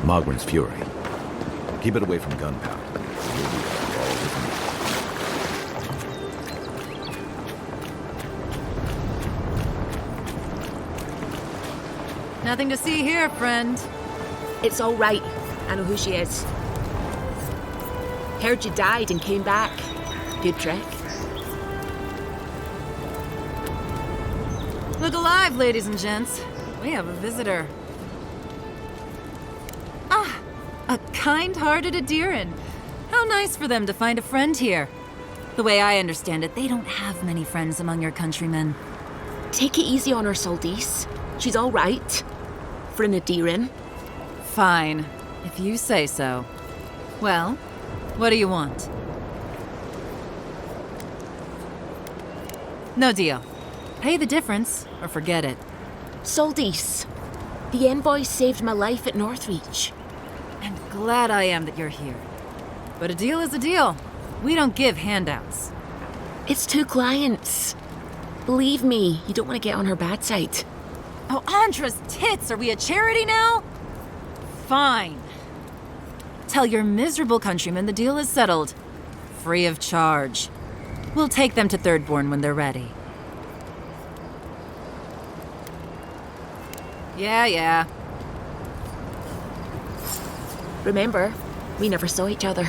Mogren's fury. Keep it away from gunpowder. You'll be all with me. Nothing to see here, friend. It's all right. I know who she is. Heard you died and came back. Good trick. Look alive, ladies and gents. We have a visitor. Ah, a kind-hearted Adiran. How nice for them to find a friend here. The way I understand it, they don't have many friends among your countrymen. Take it easy on her, Soldice. She's all right. For an Adiran. Fine, if you say so. Well, what do you want? No deal. Pay the difference, or forget it. Soldice, the envoy saved my life at Northreach. And glad I am that you're here. But a deal is a deal. We don't give handouts. It's 2 clients. Believe me, you don't want to get on her bad side. Oh, Andra's tits! Are we a charity now? Fine. Tell your miserable countrymen the deal is settled. Free of charge. We'll take them to Thirdborn when they're ready. Yeah. Remember, we never saw each other.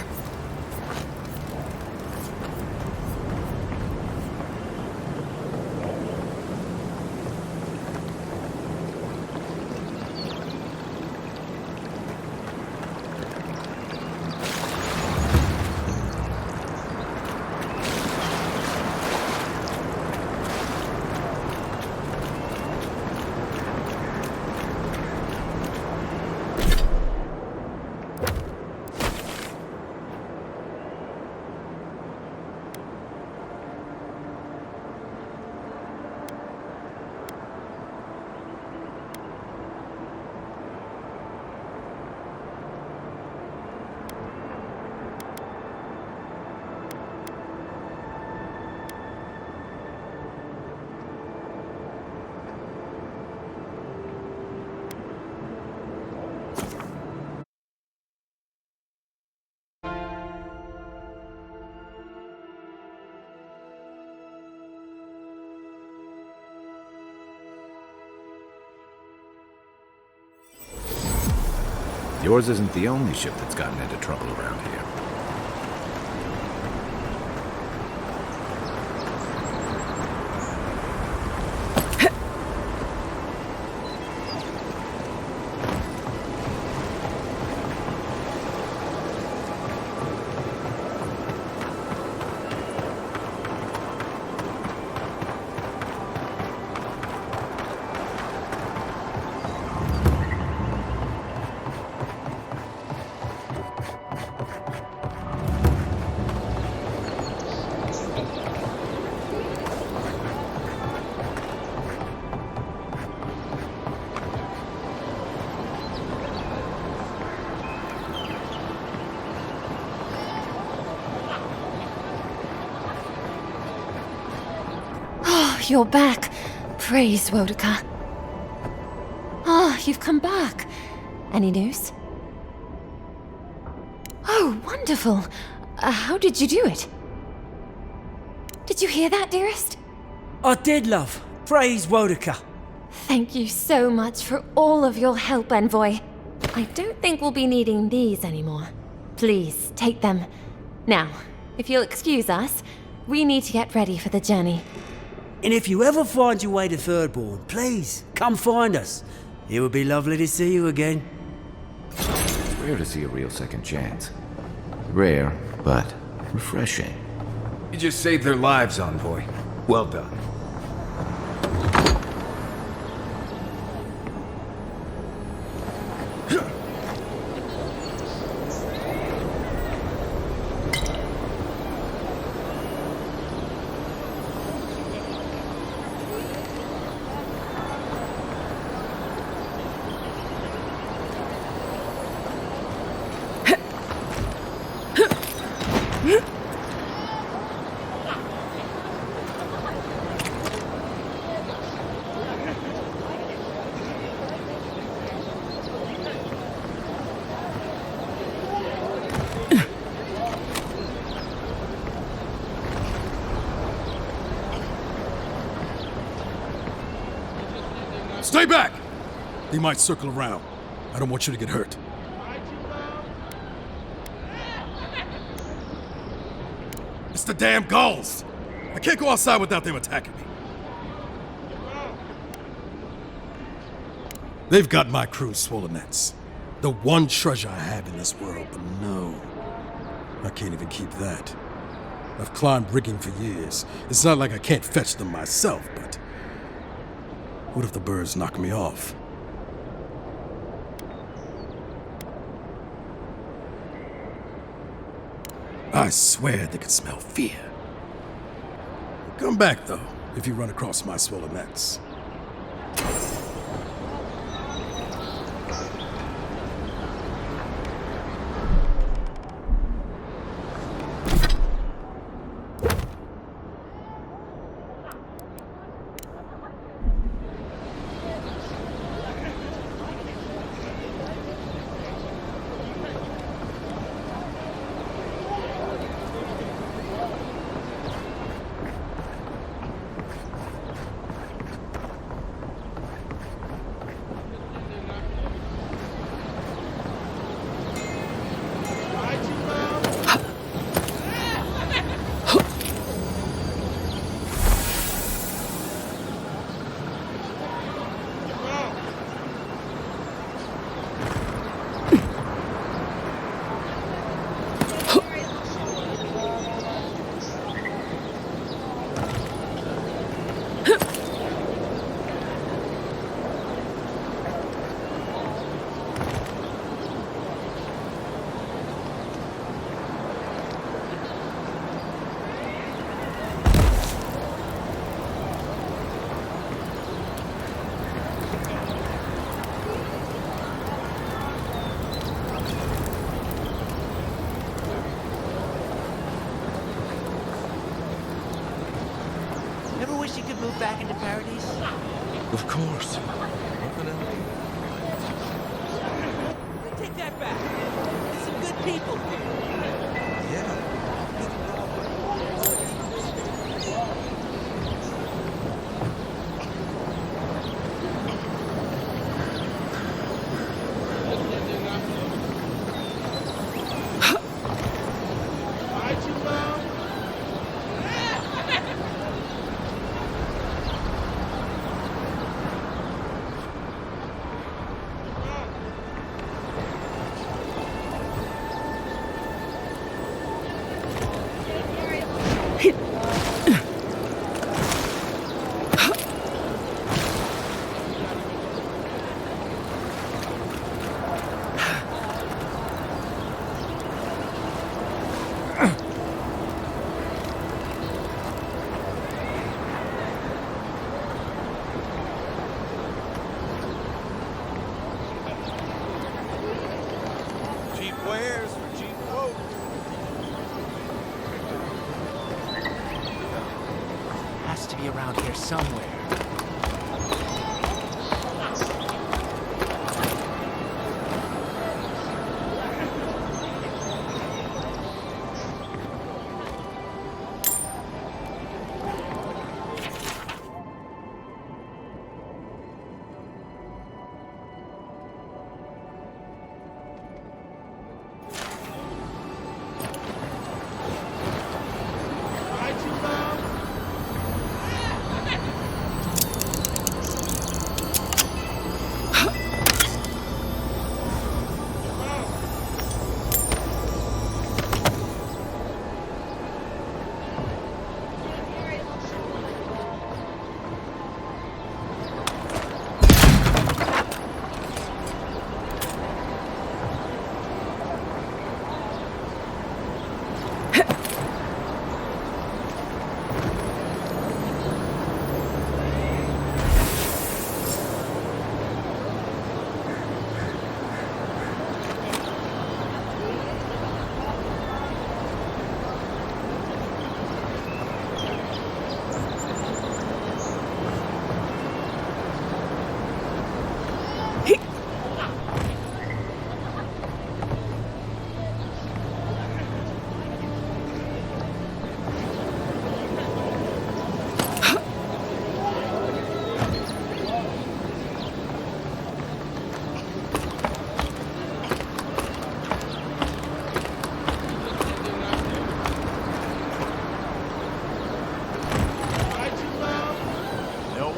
Yours isn't the only ship that's gotten into trouble around here. You're back. Praise Wodika. You've come back. Any news? Oh, wonderful. How did you do it? Did you hear that, dearest? I did, love. Praise Wodika. Thank you so much for all of your help, Envoy. I don't think we'll be needing these anymore. Please, take them. Now, if you'll excuse us, we need to get ready for the journey. And if you ever find your way to Thirdborn, please, come find us. It would be lovely to see you again. It's rare to see a real second chance. Rare, but refreshing. You just saved their lives, Envoy. Well done. Stay back! They might circle around. I don't want you to get hurt. It's the damn gulls! I can't go outside without them attacking me. They've got my crew's swollen nets. The one treasure I have in this world, but no. I can't even keep that. I've climbed rigging for years. It's not like I can't fetch them myself, but... what if the birds knock me off? I swear they could smell fear. Come back, though, if you run across my swollen nets. Ever wish you could move back into paradise? Of course. Take that back. There's some good people here. Cheap wares for cheap quotes. Has to be around here somewhere.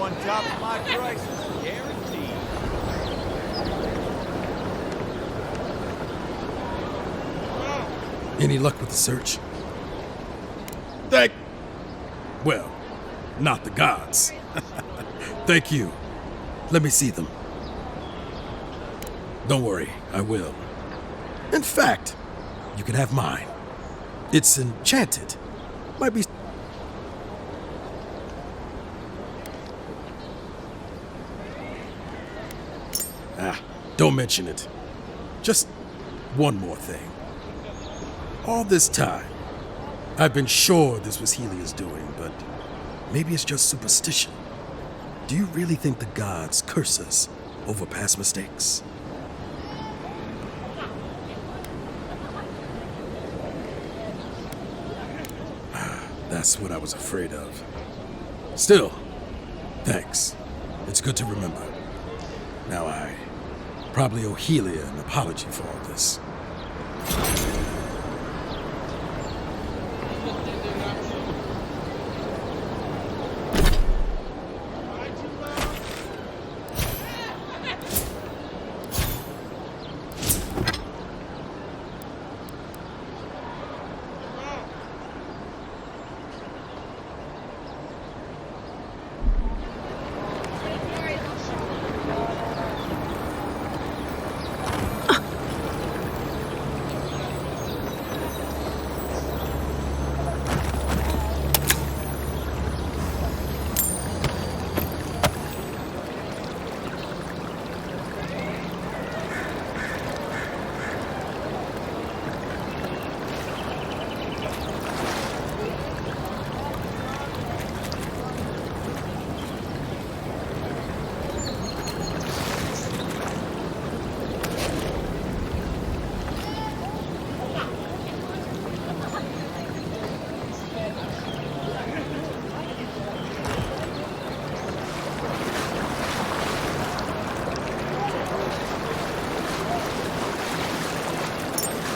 on top of my prices, guaranteed. Any luck with the search? Well, not the gods. Thank you. Let me see them. Don't worry, I will. In fact, you can have mine. It's enchanted. Might be... Don't mention it. Just one more thing. All this time, I've been sure this was Helia's doing, but maybe it's just superstition. Do you really think the gods curse us over past mistakes? That's what I was afraid of. Still, thanks. It's good to remember. Now I probably owe Helia an apology for all this.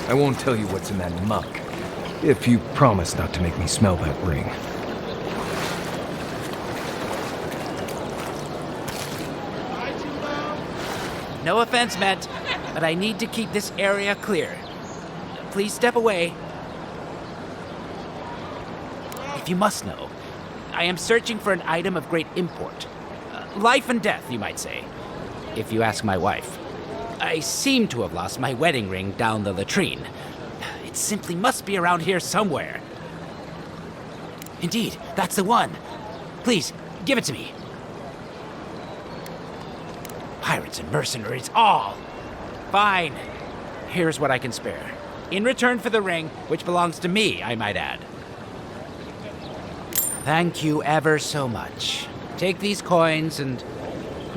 I won't tell you what's in that muck, if you promise not to make me smell that ring. No offense meant, but I need to keep this area clear. Please step away. If you must know, I am searching for an item of great import. Life and death, you might say, if you ask my wife. I seem to have lost my wedding ring down the latrine. It simply must be around here somewhere. Indeed, that's the one. Please, give it to me. Pirates and mercenaries, all. Fine. Here's what I can spare. In return for the ring, which belongs to me, I might add. Thank you ever so much. Take these coins and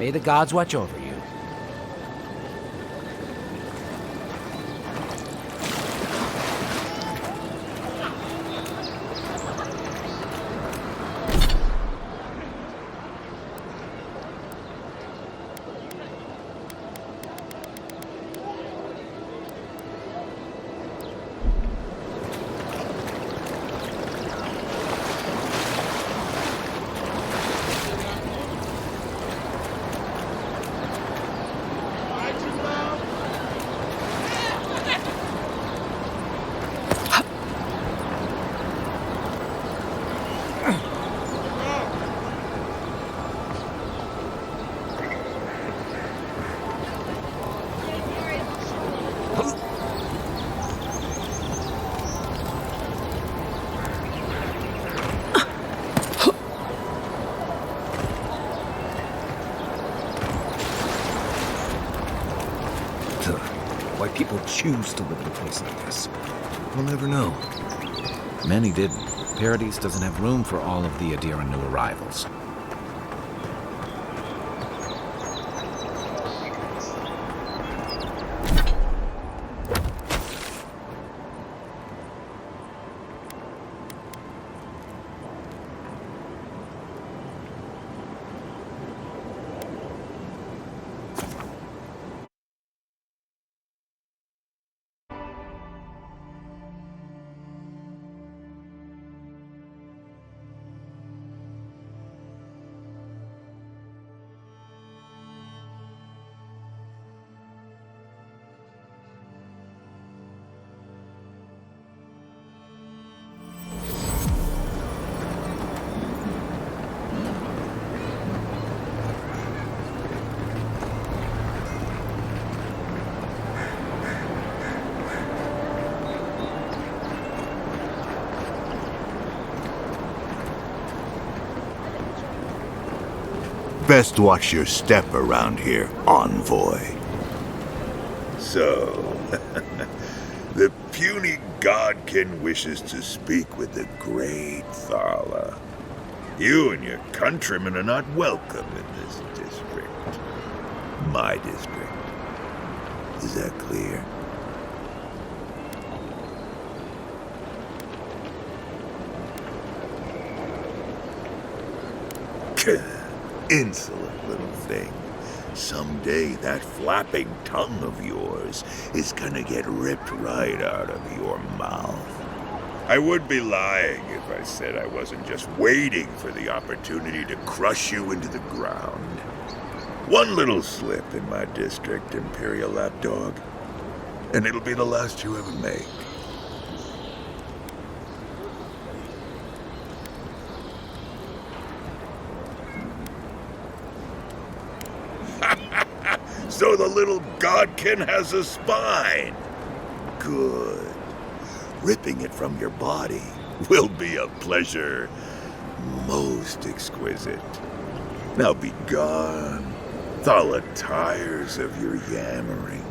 may the gods watch over you. Why people choose to live in a place like this, we'll never know. Many didn't. Paradise doesn't have room for all of the Adiran new arrivals. Best watch your step around here, envoy. So, the puny godkin wishes to speak with the great Thala. You and your countrymen are not welcome in this district. My district. Is that clear? Insolent little thing. Someday that flapping tongue of yours is gonna get ripped right out of your mouth. I would be lying if I said I wasn't just waiting for the opportunity to crush you into the ground. One little slip in my district, Imperial Lapdog, and it'll be the last you ever make. So the little godkin has a spine. Good. Ripping it from your body will be a pleasure most exquisite. Now be gone. Thala tires of your yammering.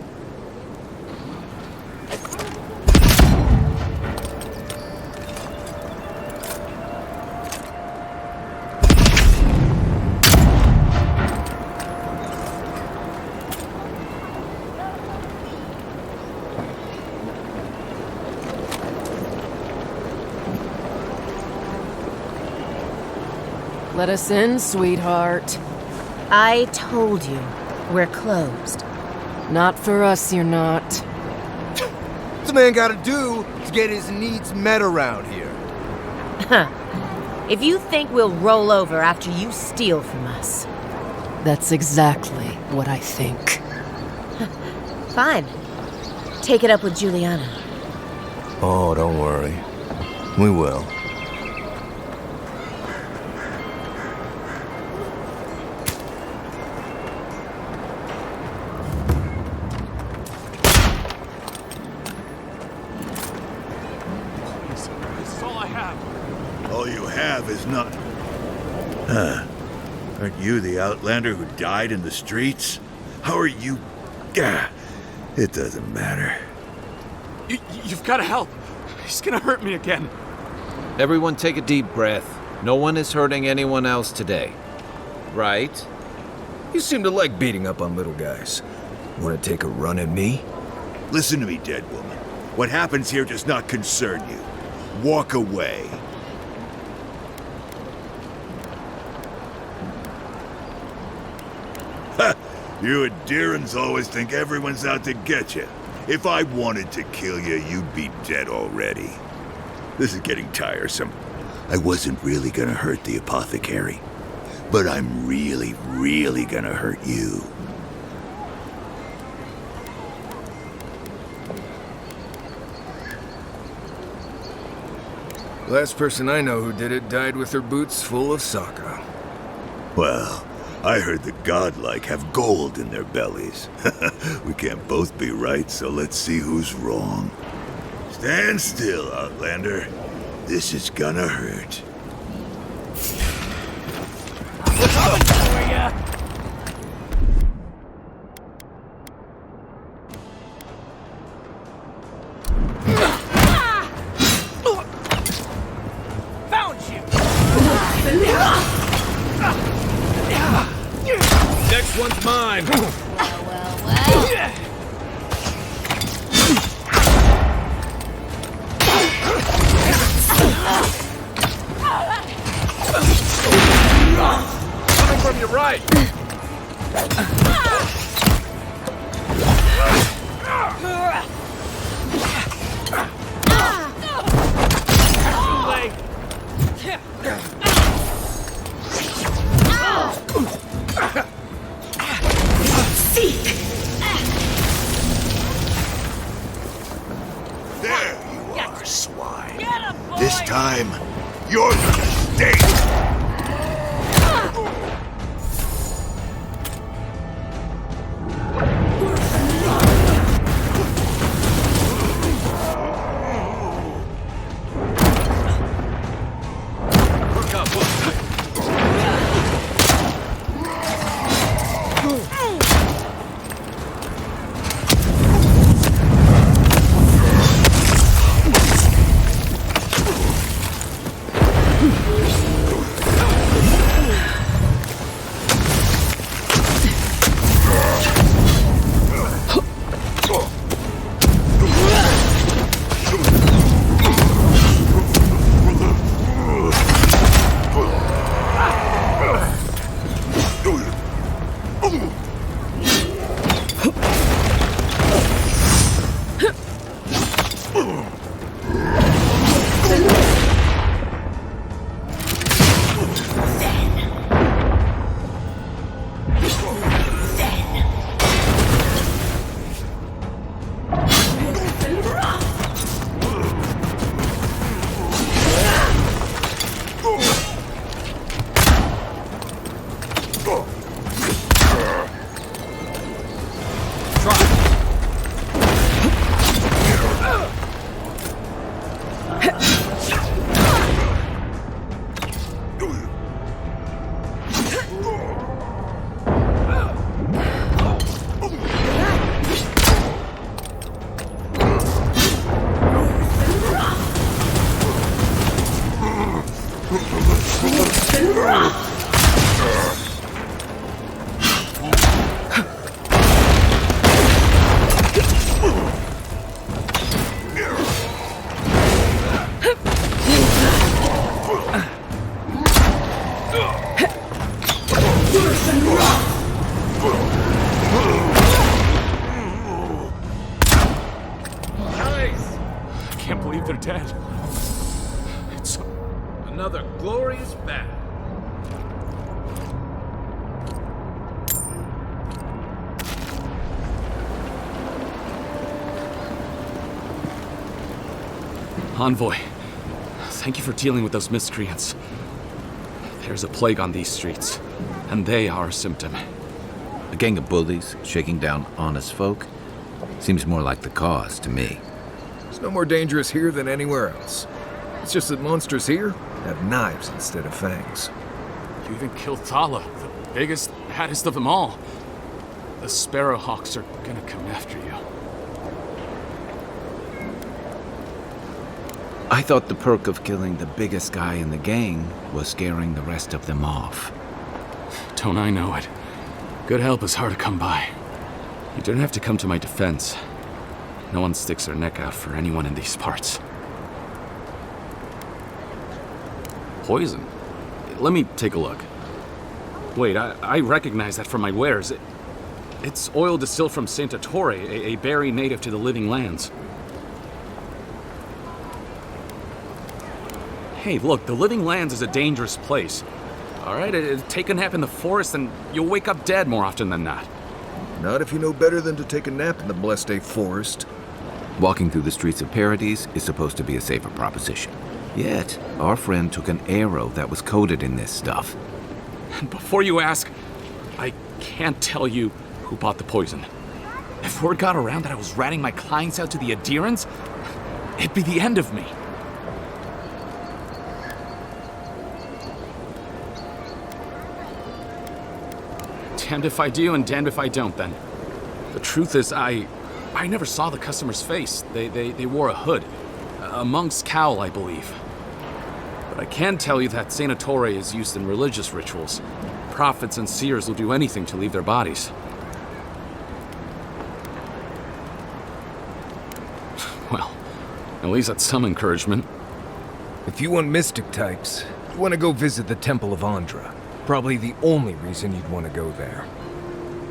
Let us in, sweetheart. I told you, we're closed. Not for us, you're not. What's a man gotta do to get his needs met around here? If you think we'll roll over after you steal from us. That's exactly what I think. Fine. Take it up with Juliana. Oh, don't worry. We will. All you have is not... Aren't you the Outlander who died in the streets? How are you... It doesn't matter. You've got to help. He's gonna hurt me again. Everyone take a deep breath. No one is hurting anyone else today. Right? You seem to like beating up on little guys. Want to take a run at me? Listen to me, dead woman. What happens here does not concern you. Walk away. You Adirans always think everyone's out to get you. If I wanted to kill you, you'd be dead already. This is getting tiresome. I wasn't really gonna hurt the apothecary, but I'm really, really gonna hurt you. Last person I know who did it died with her boots full of Sokka. Well, I heard the godlike have gold in their bellies. We can't both be right, so let's see who's wrong. Stand still, Outlander. This is gonna hurt. We're coming for ya! Found you! Next one's mine! Coming from your right! Too late! There you are, swine. This time, you're gonna stay. I can't believe they're dead. It's Another glorious battle. Envoy, thank you for dealing with those miscreants. There's a plague on these streets, and they are a symptom. A gang of bullies shaking down honest folk? Seems more like the cause to me. It's no more dangerous here than anywhere else. It's just that monsters here have knives instead of fangs. You even killed Thala, the biggest, baddest of them all. The Sparrowhawks are gonna come after you. I thought the perk of killing the biggest guy in the gang was scaring the rest of them off. Don't I know it? Good help is hard to come by. You don't have to come to my defense. No one sticks their neck out for anyone in these parts. Poison? Let me take a look. Wait, I recognize that from my wares. It's oil distilled from Santa Torre, a berry native to the Living Lands. Hey, look, the Living Lands is a dangerous place. All right, take a nap in the forest and you'll wake up dead more often than not. Not if you know better than to take a nap in the blessed A forest. Walking through the streets of Paradise is supposed to be a safer proposition. Yet, our friend took an arrow that was coated in this stuff. And before you ask, I can't tell you who bought the poison. If word got around that I was ratting my clients out to the adherents, it'd be the end of me. Damned if I do and damned if I don't, then. The truth is, I never saw the customer's face. They wore a hood. A monk's cowl, I believe. But I can tell you that Santa Torre is used in religious rituals. Prophets and seers will do anything to leave their bodies. Well, at least that's some encouragement. If you want mystic types, you want to go visit the Temple of Andra. Probably the only reason you'd want to go there.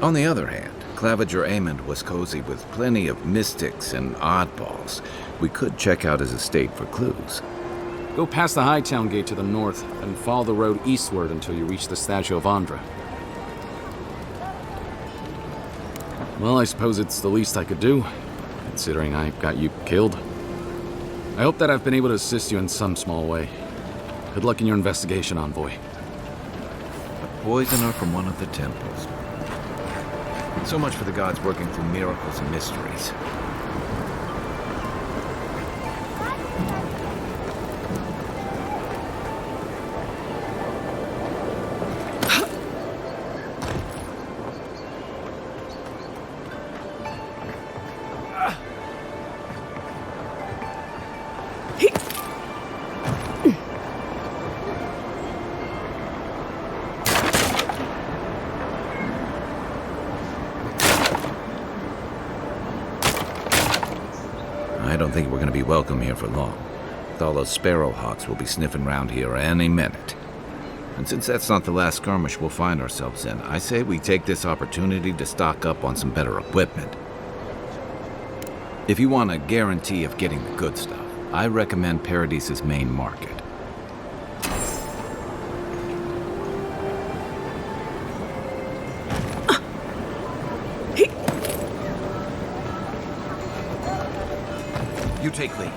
On the other hand, Claviger Amond was cozy with plenty of mystics and oddballs. We could check out his estate for clues. Go past the Hightown Gate to the north and follow the road eastward until you reach the statue of Andra. Well, I suppose it's the least I could do, considering I got you killed. I hope that I've been able to assist you in some small way. Good luck in your investigation, Envoy. Poisoner from one of the temples. So much for the gods working through miracles and mysteries. I don't think we're going to be welcome here for long. All those Sparrowhawks will be sniffing around here any minute. And since that's not the last skirmish we'll find ourselves in, I say we take this opportunity to stock up on some better equipment. If you want a guarantee of getting the good stuff, I recommend Paradise's main market. You take lead.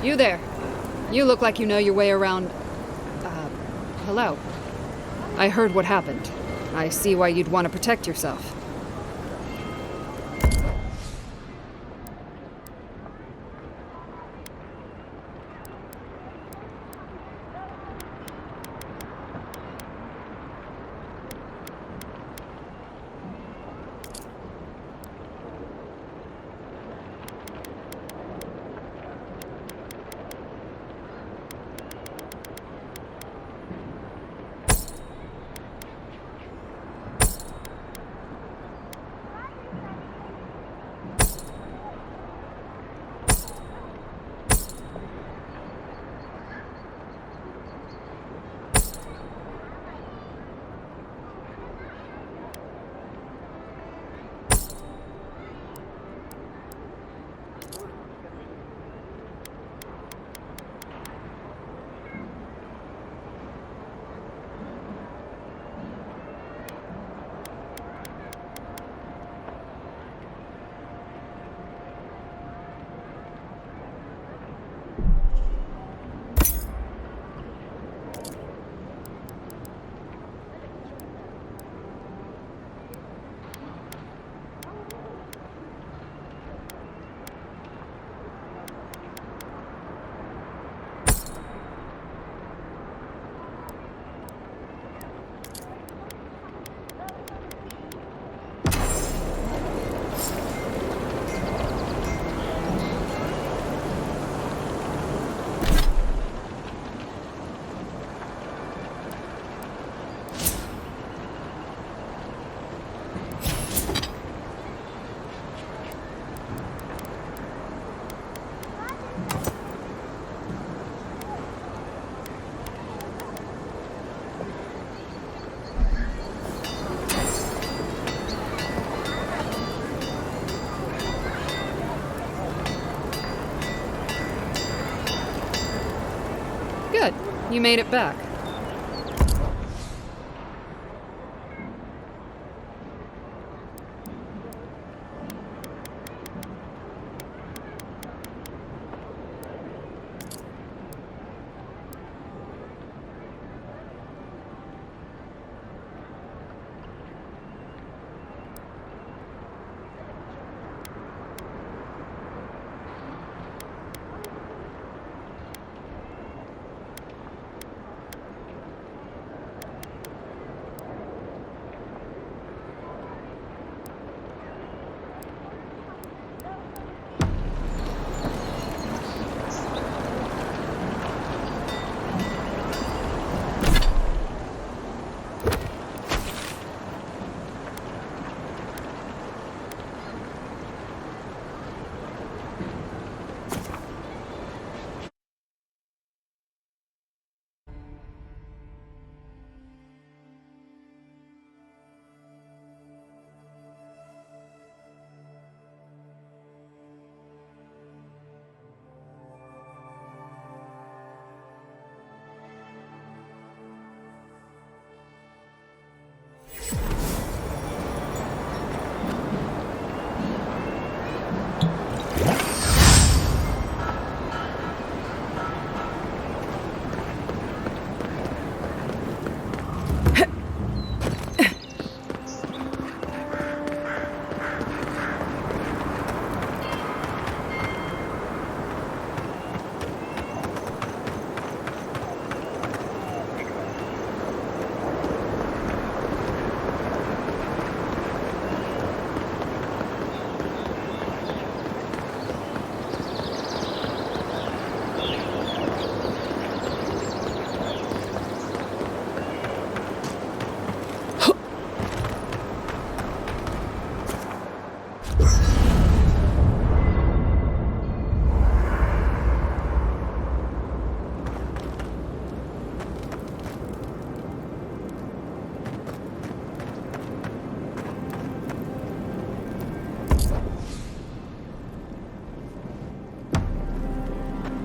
You there. You look like you know your way around... hello. I heard what happened. I see why you'd want to protect yourself. Good. You made it back.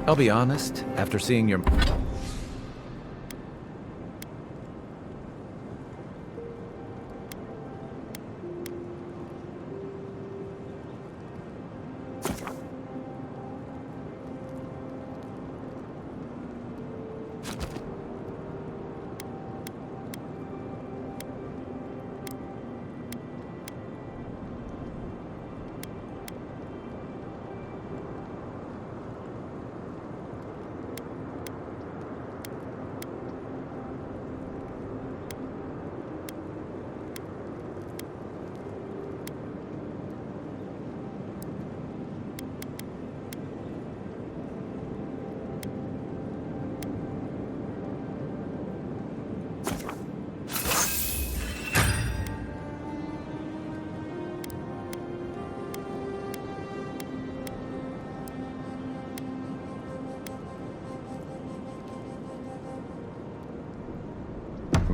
I'll be honest, after seeing your...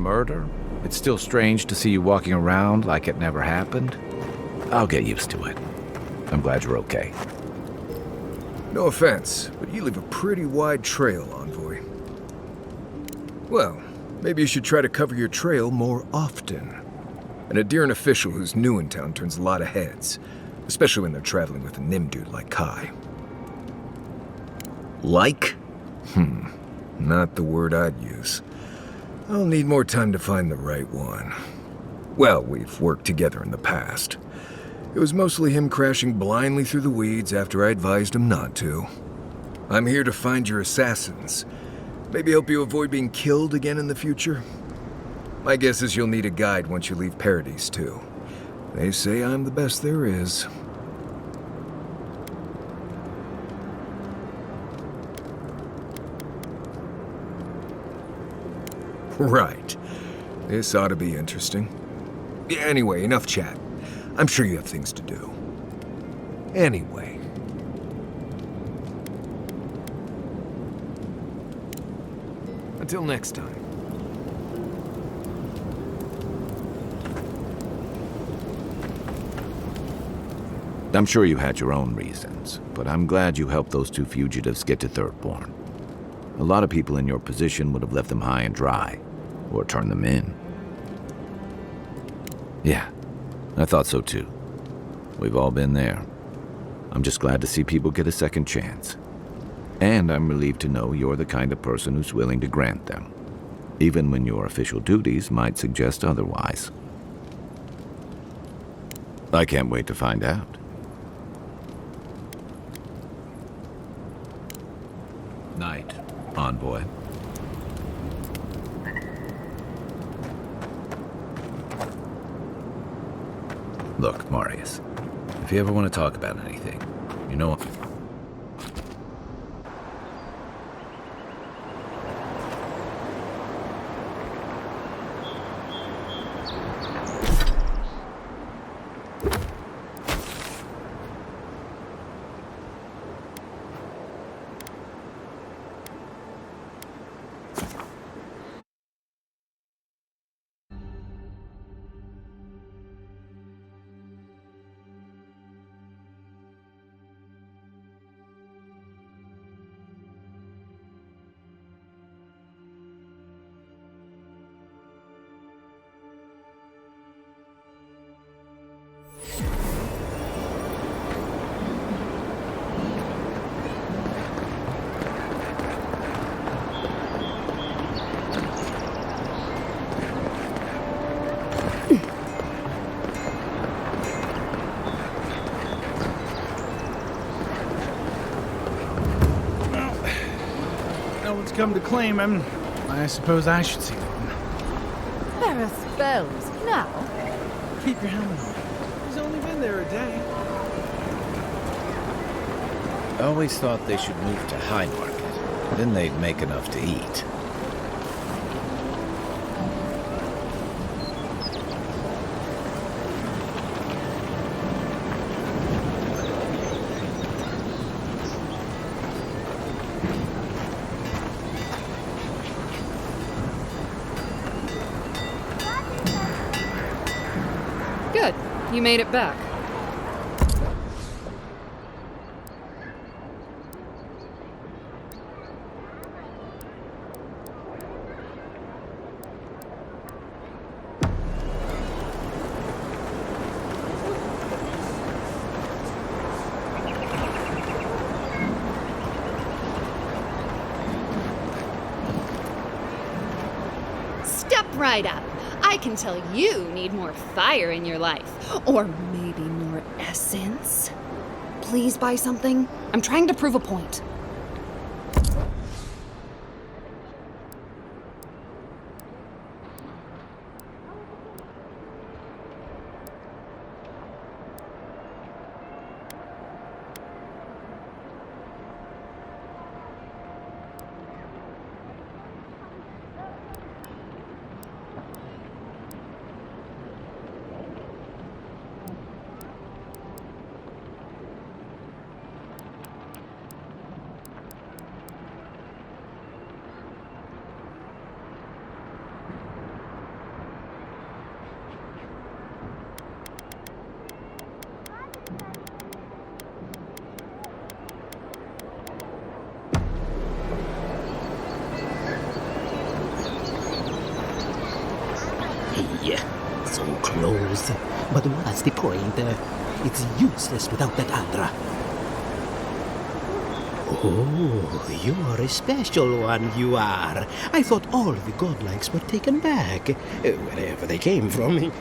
murder, it's still strange to see you walking around like it never happened. I'll get used to it. I'm glad you're okay. No offense, but you leave a pretty wide trail, Envoy. Well, maybe you should try to cover your trail more often. An Adiran official who's new in town turns a lot of heads, especially when they're traveling with a Nim dude like Kai. Like? Not the word I'd use. I'll need more time to find the right one. Well, we've worked together in the past. It was mostly him crashing blindly through the weeds after I advised him not to. I'm here to find your assassins. Maybe help you avoid being killed again in the future. My guess is you'll need a guide once you leave Paradise, too. They say I'm the best there is. Right. This ought to be interesting. Anyway, enough chat. I'm sure you have things to do. Anyway. Until next time. I'm sure you had your own reasons, but I'm glad you helped those two fugitives get to Thirdborn. A lot of people in your position would have left them high and dry, or turned them in. Yeah, I thought so too. We've all been there. I'm just glad to see people get a second chance. And I'm relieved to know you're the kind of person who's willing to grant them, even when your official duties might suggest otherwise. I can't wait to find out. Night, Envoy. Look, Marius, if you ever want to talk about anything, you know... Come to claim him, I suppose I should see one. There are spells now. Keep your helmet on. He's only been there a day. I always thought they should move to High Market. Then they'd make enough to eat. Good. You made it back. Step right up. I can tell you need more fire in your life. Or maybe more essence. Please buy something. I'm trying to prove a point. suppose. But what's the point? It's useless without that Adra. Oh, you are a special one, you are. I thought all the godlikes were taken back, wherever they came from.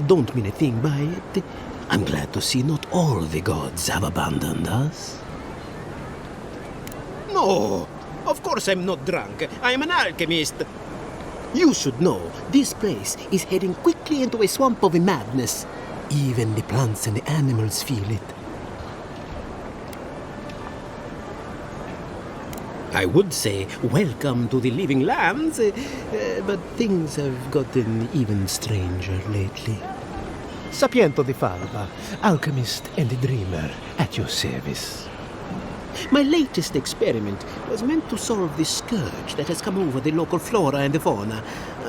Don't mean a thing by it. I'm glad to see not all the gods have abandoned us. No, of course I'm not drunk. I'm an alchemist. You should know, this place is heading quickly into a swamp of madness. Even the plants and the animals feel it. I would say welcome to the living lands, but things have gotten even stranger lately. Sapiento di Falva, alchemist and dreamer, at your service. My latest experiment was meant to solve the scourge that has come over the local flora and the fauna,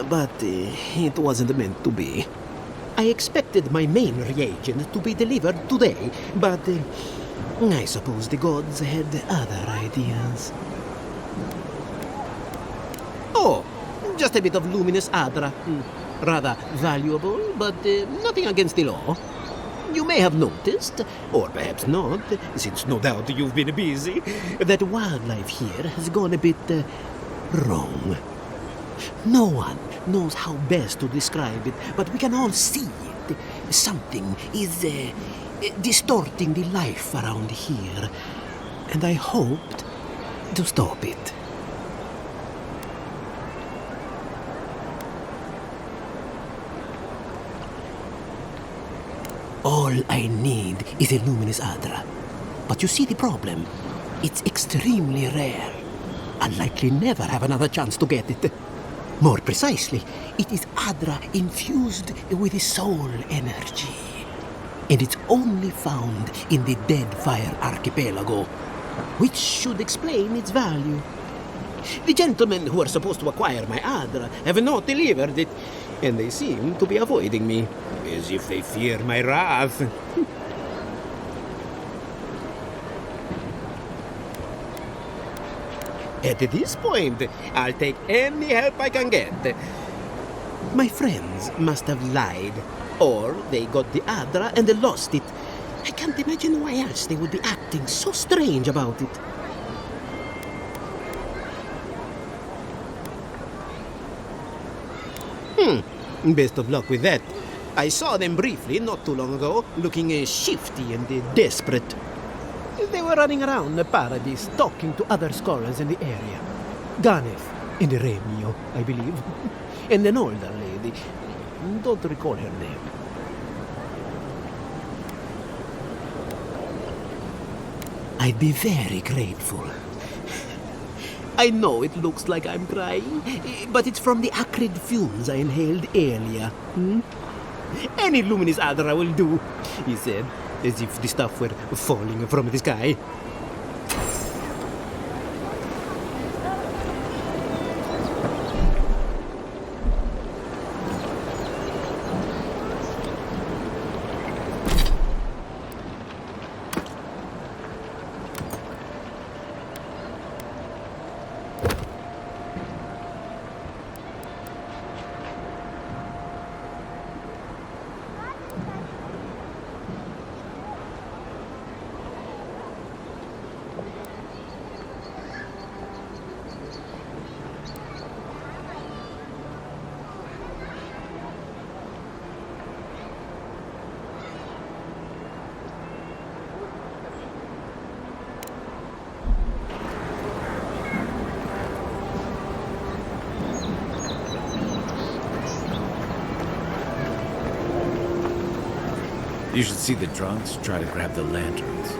but it wasn't meant to be. I expected my main reagent to be delivered today, but I suppose the gods had other ideas. Oh, just a bit of luminous Adra. Rather valuable, but nothing against the law. You may have noticed, or perhaps not, since no doubt you've been busy, that wildlife here has gone a bit wrong. No one knows how best to describe it, but we can all see it. Something is distorting the life around here, and I hoped to stop it. All I need is a luminous Adra. But you see the problem? It's extremely rare. I'll likely never have another chance to get it. More precisely, it is Adra infused with a soul energy. And it's only found in the Deadfire Archipelago, which should explain its value. The gentlemen who are supposed to acquire my Adra have not delivered it, and they seem to be avoiding me, as if they fear my wrath. At this point, I'll take any help I can get. My friends must have lied, or they got the Adra and they lost it. I can't imagine why else they would be acting so strange about it. Best of luck with that. I saw them briefly not too long ago, looking shifty and desperate. They were running around the paradise, talking to other scholars in the area. Ganef and Remio, I believe. And an older lady. Don't recall her name. I'd be very grateful. I know it looks like I'm crying, but it's from the acrid fumes I inhaled earlier. Any luminous Adra will do, he said, as if the stuff were falling from the sky. You should see the drunks try to grab the lanterns.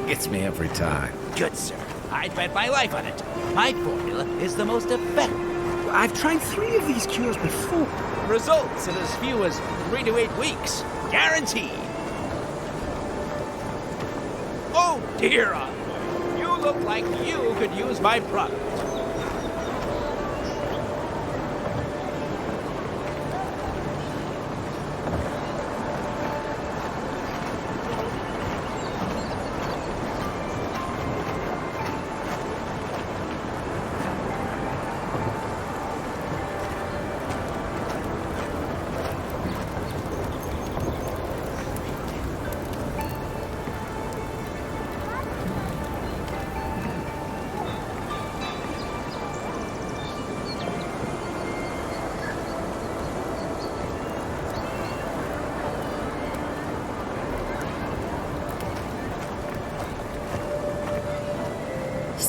Gets me every time. Good, sir. I'd bet my life on it. My formula is the most effective. I've tried 3 of these cures before. Results in as few as 3 to 8 weeks. Guaranteed. Oh, dear. You look like you could use my product.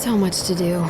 So much to do.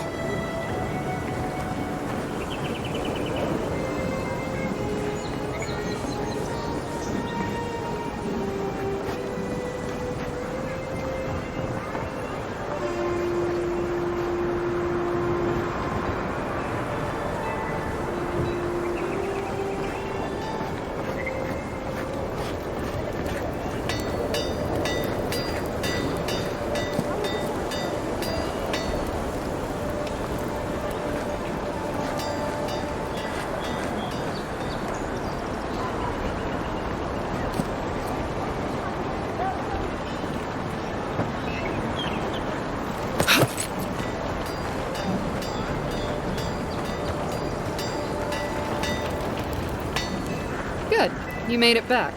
Good. You made it back.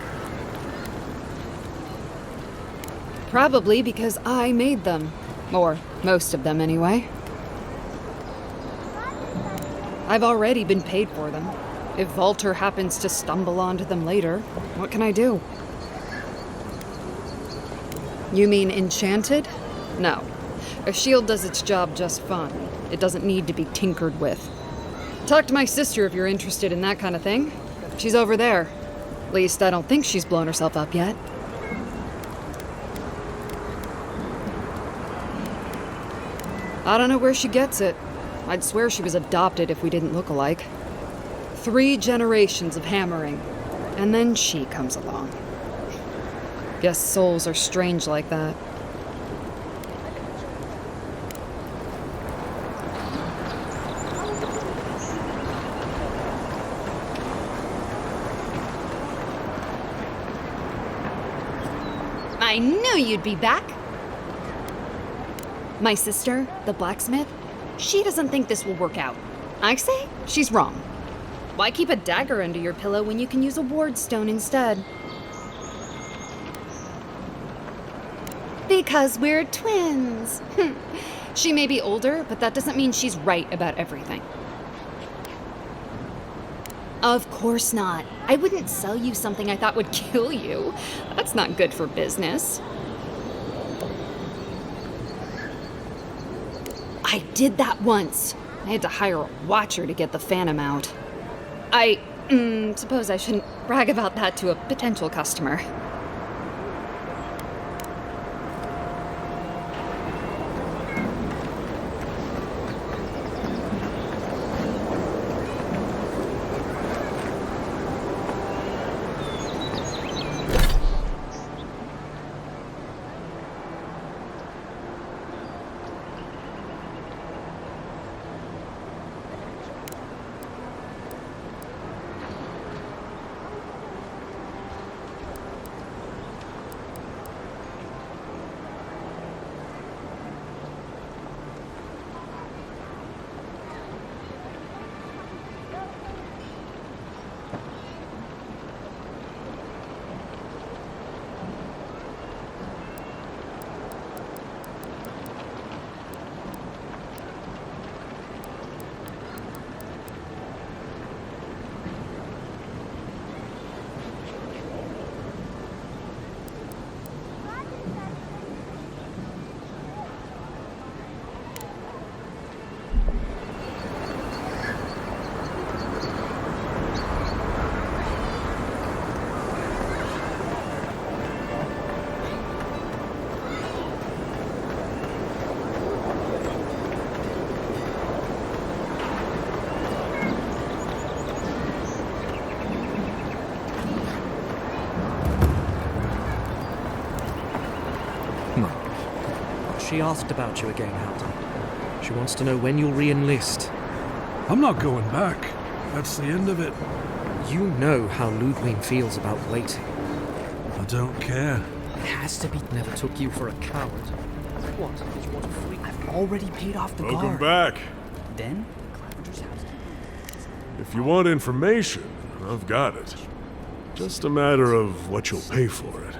Probably because I made them. Or most of them, anyway. I've already been paid for them. If Walter happens to stumble onto them later, what can I do? You mean enchanted? No. A shield does its job just fine. It doesn't need to be tinkered with. Talk to my sister if you're interested in that kind of thing. She's over there. At least I don't think she's blown herself up yet. I don't know where she gets it. I'd swear she was adopted if we didn't look alike. 3 generations of hammering, and then she comes along. Guess souls are strange like that. I knew you'd be back. My sister, the blacksmith, she doesn't think this will work out. I say she's wrong. Why keep a dagger under your pillow when you can use a ward stone instead? Because we're twins. She may be older, but that doesn't mean she's right about everything. Of course not. I wouldn't sell you something I thought would kill you. That's not good for business. I did that once. I had to hire a watcher to get the phantom out. I suppose I shouldn't brag about that to a potential customer. She asked about you again, Halton. She wants to know when you'll re-enlist. I'm not going back. That's the end of it. You know how Ludwig feels about waiting. I don't care. It has to be. Never took you for a coward. What? Did you want to free? I've already paid off the Welcome guard. back. Then? If you want information, I've got it. Just a matter of what you'll pay for it.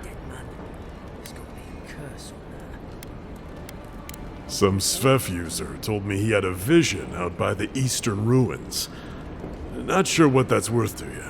Some Svef user told me he had a vision out by the eastern ruins. Not sure what that's worth to you.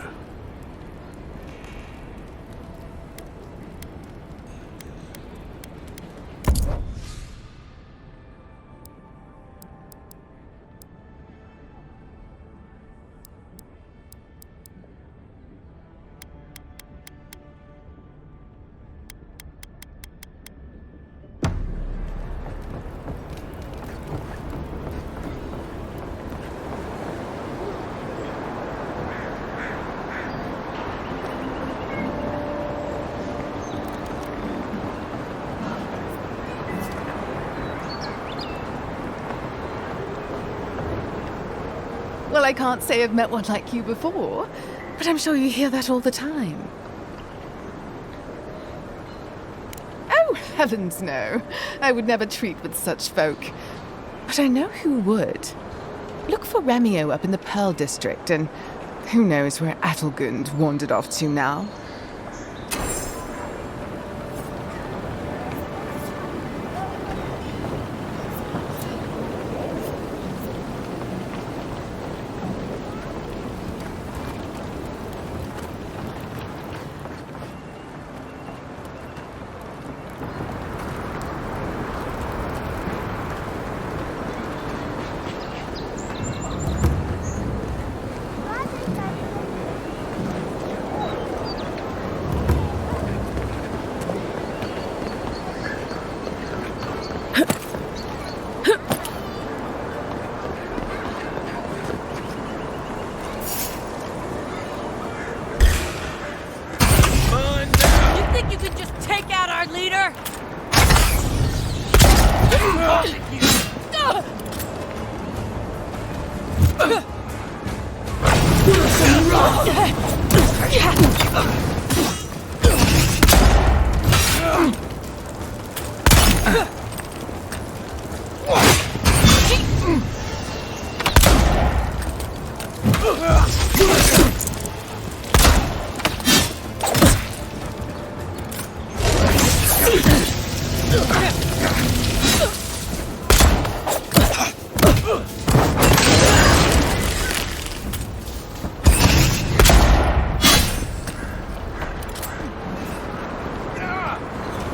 Well, I can't say I've met one like you before, but I'm sure you hear that all the time. Oh, heavens no. I would never treat with such folk. But I know who would. Look for Remio up in the Pearl District, and who knows where Adelgund wandered off to now.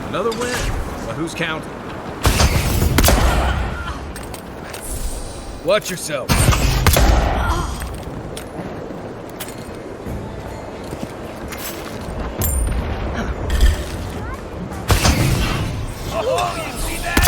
Another win? But who's counting? Watch yourself. Oh, you see that?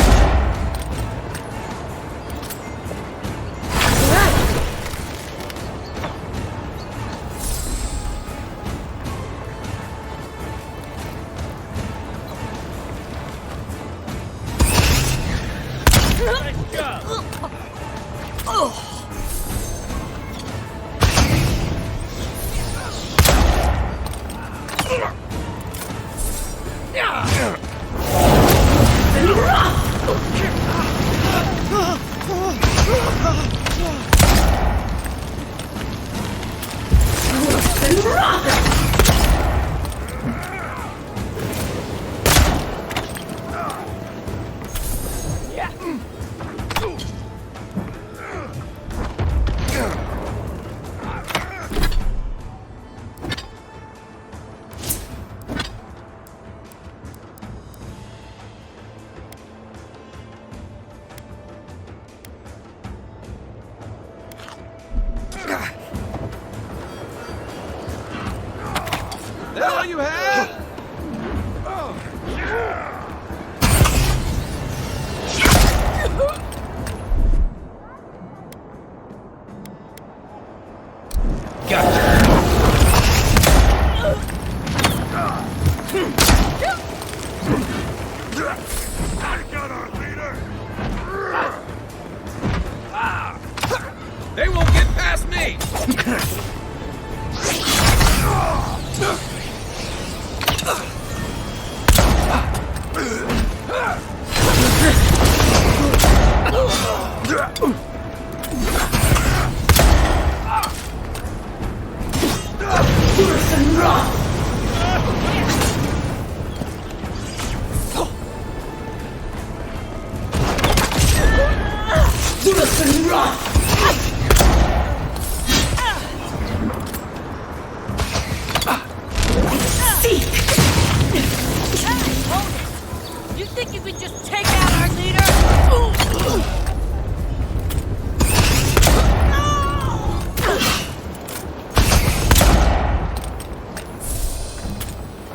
That all you had? They won't get past me! You think you could just take out our leader?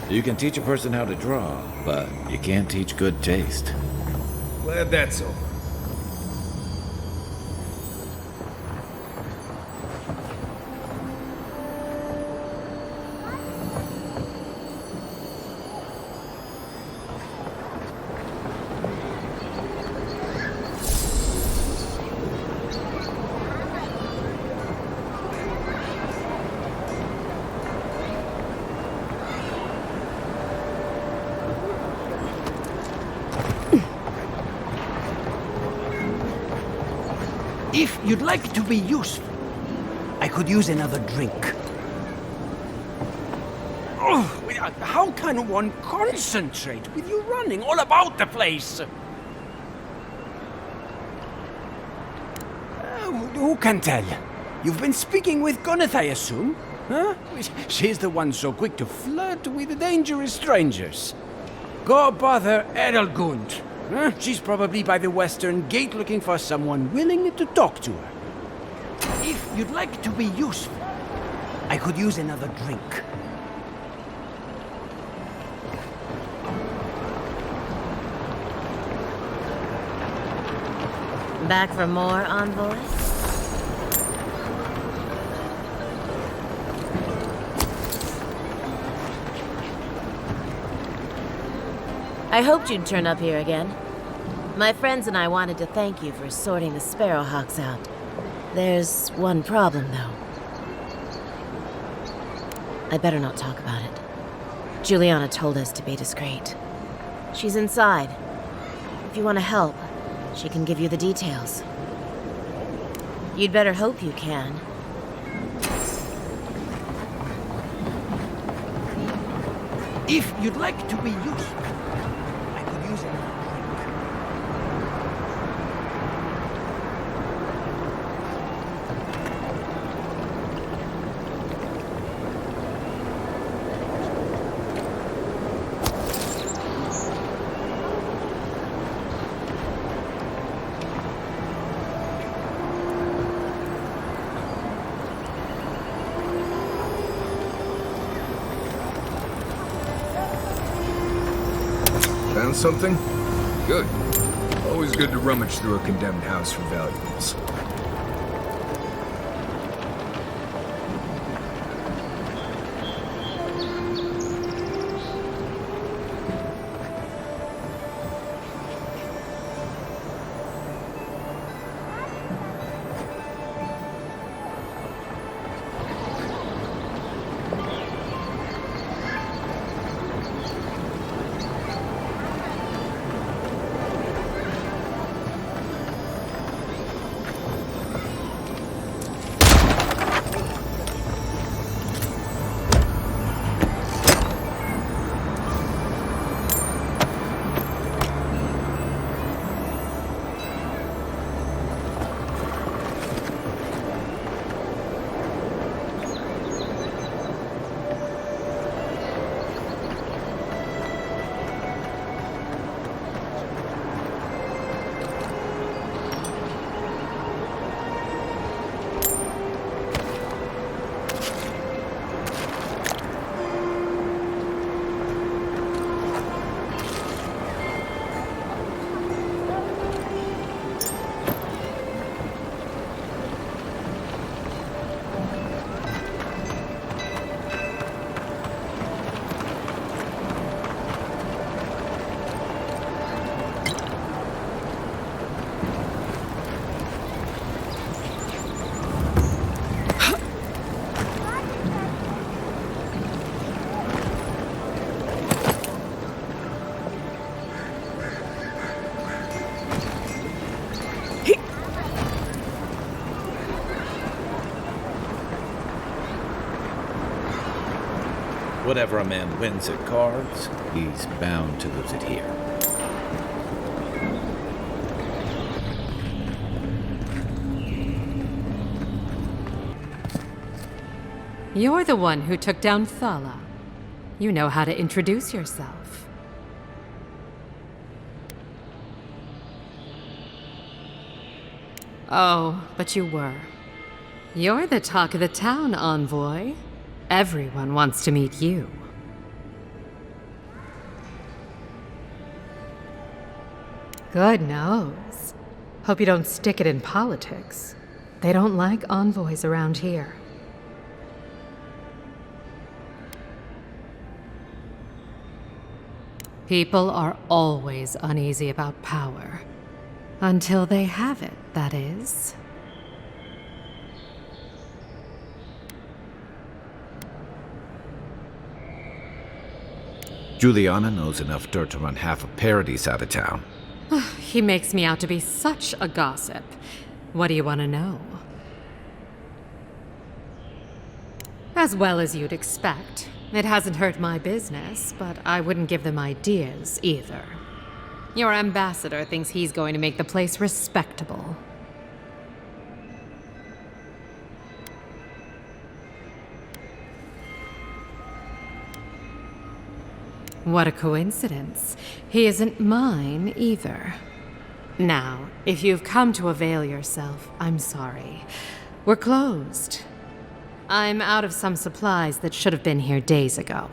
You can teach a person how to draw, but you can't teach good taste. Glad that's over. If you'd like to be useful, I could use another drink. Oh, how can one concentrate with you running all about the place? Who can tell? You've been speaking with Gunneth, I assume? Huh? She's the one so quick to flirt with dangerous strangers. Go bother Edelgund. Huh? She's probably by the western gate looking for someone willing to talk to her. If you'd like to be useful, I could use another drink. Back for more, Envoy? I hoped you'd turn up here again. My friends and I wanted to thank you for sorting the Sparrowhawks out. There's one problem, though. I better not talk about it. Juliana told us to be discreet. She's inside. If you want to help, she can give you the details. You'd better hope you can. If you'd like to be useful, I could use another drink. Found something? Good. Always good to rummage through a condemned house for valuables. Whatever a man wins at cards, he's bound to lose it here. You're the one who took down Thala. You know how to introduce yourself. Oh, but you were. You're the talk of the town, Envoy. Everyone wants to meet you. Good nose. Hope you don't stick it in politics. They don't like envoys around here. People are always uneasy about power. Until they have it, that is. Juliana knows enough dirt to run half of Paradise out of town. He makes me out to be such a gossip. What do you want to know? As well as you'd expect. It hasn't hurt my business, but I wouldn't give them ideas either. Your ambassador thinks he's going to make the place respectable. What a coincidence. He isn't mine either. Now, if you've come to avail yourself, I'm sorry. We're closed. I'm out of some supplies that should have been here days ago.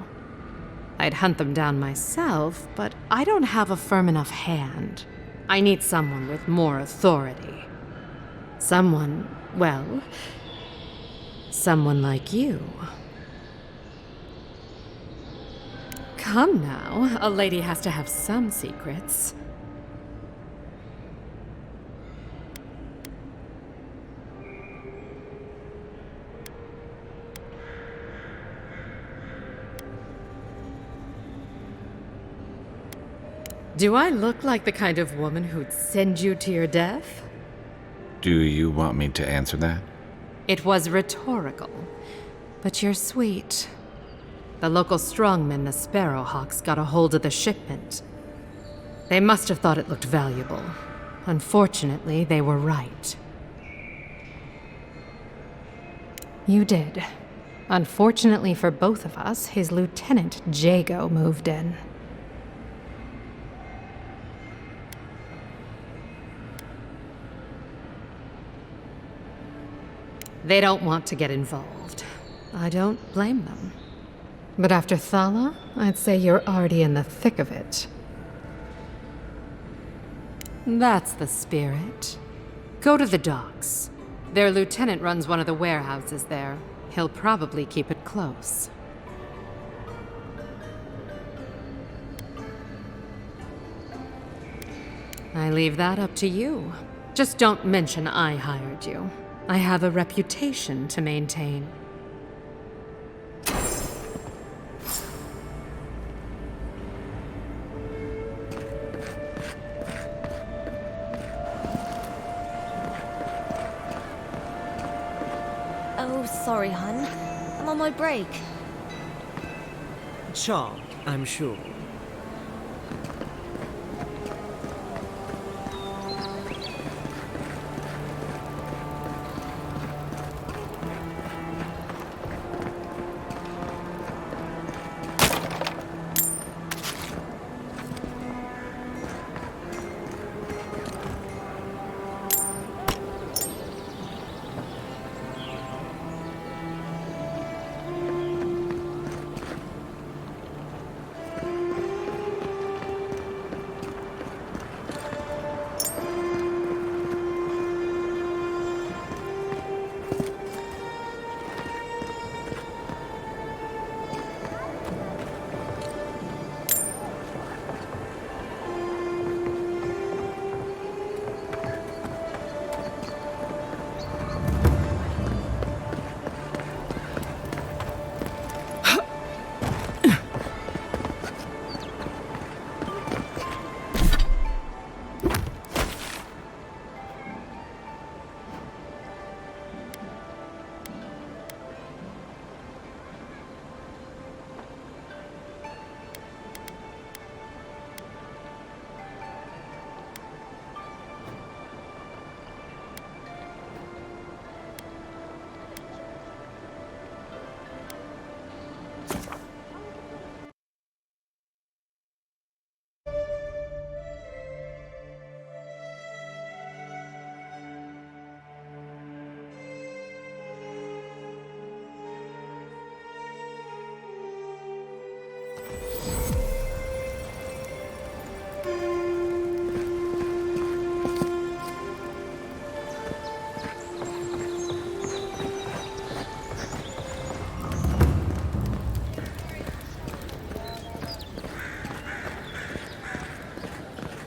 I'd hunt them down myself, but I don't have a firm enough hand. I need someone with more authority. Someone, well, someone like you. Come now, a lady has to have some secrets. Do I look like the kind of woman who'd send you to your death? Do you want me to answer that? It was rhetorical, but you're sweet. The local strongmen, the Sparrowhawks, got a hold of the shipment. They must have thought it looked valuable. Unfortunately, they were right. You did. Unfortunately for both of us, his lieutenant, Jago, moved in. They don't want to get involved. I don't blame them. But after Thala, I'd say you're already in the thick of it. That's the spirit. Go to the docks. Their lieutenant runs one of the warehouses there. He'll probably keep it close. I leave that up to you. Just don't mention I hired you. I have a reputation to maintain. Oh, sorry, hun. I'm on my break. Charmed, I'm sure.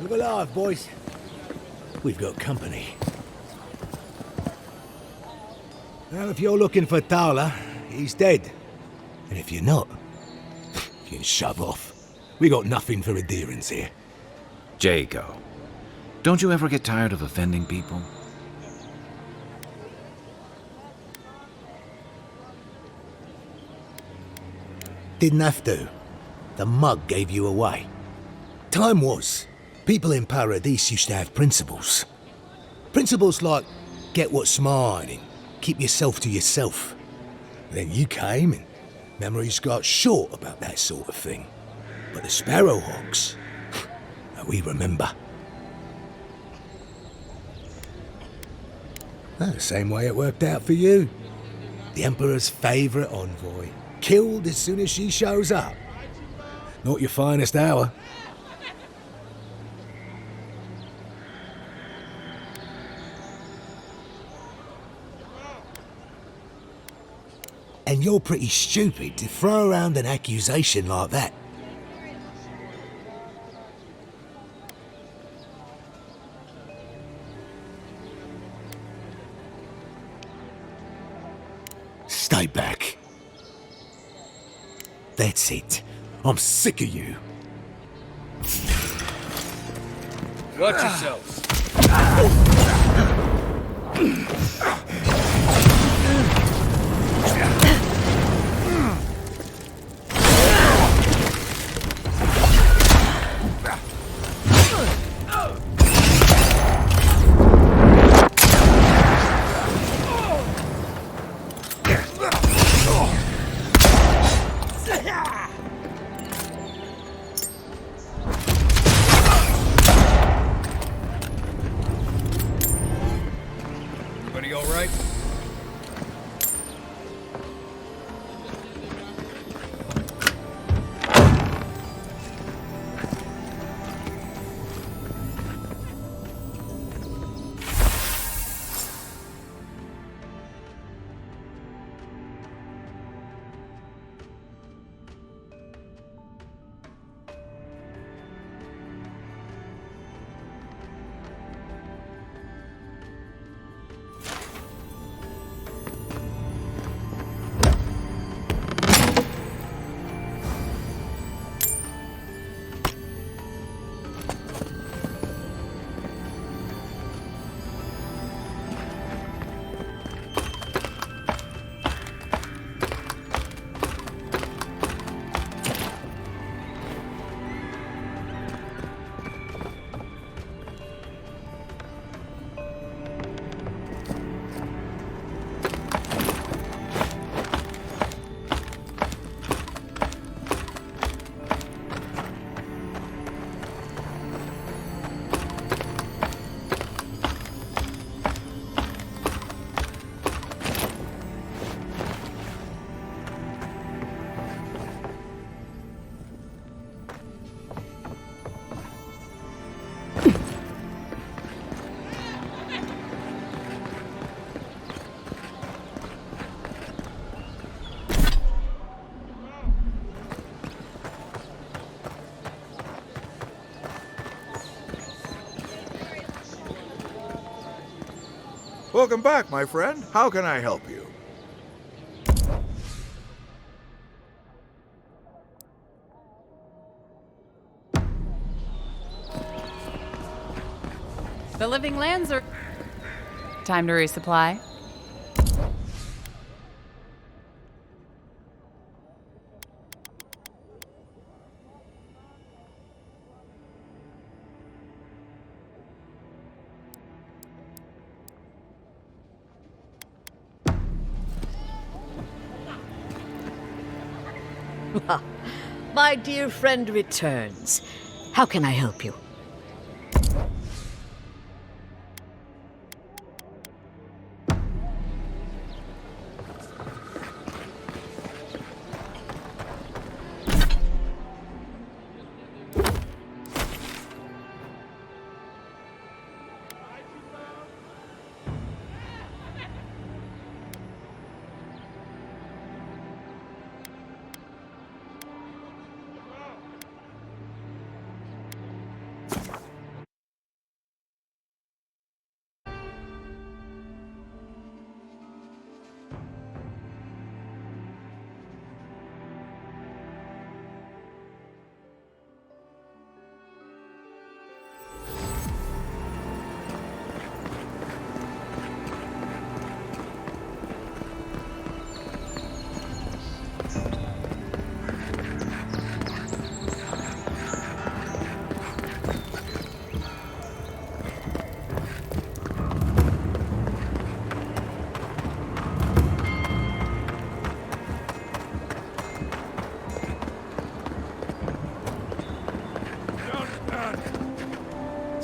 Look alive, boys. We've got company. Well, if you're looking for Thala, he's dead. And if you're not, you can shove off. We got nothing for adherence here. Jago, don't you ever get tired of offending people? Didn't have to. The mug gave you away. Time was, people in Paradise used to have principles. Principles like, get what's mine and keep yourself to yourself. Then you came and memories got short about that sort of thing. But the Sparrowhawks, we remember. The same way it worked out for you. The Emperor's favourite envoy, killed as soon as she shows up. Not your finest hour. And you're pretty stupid to throw around an accusation like that. Stay back. That's it. I'm sick of you. Watch yourselves. Everybody all right? Welcome back, my friend. How can I help you? The living lands are... Time to resupply. My dear friend returns. How can I help you?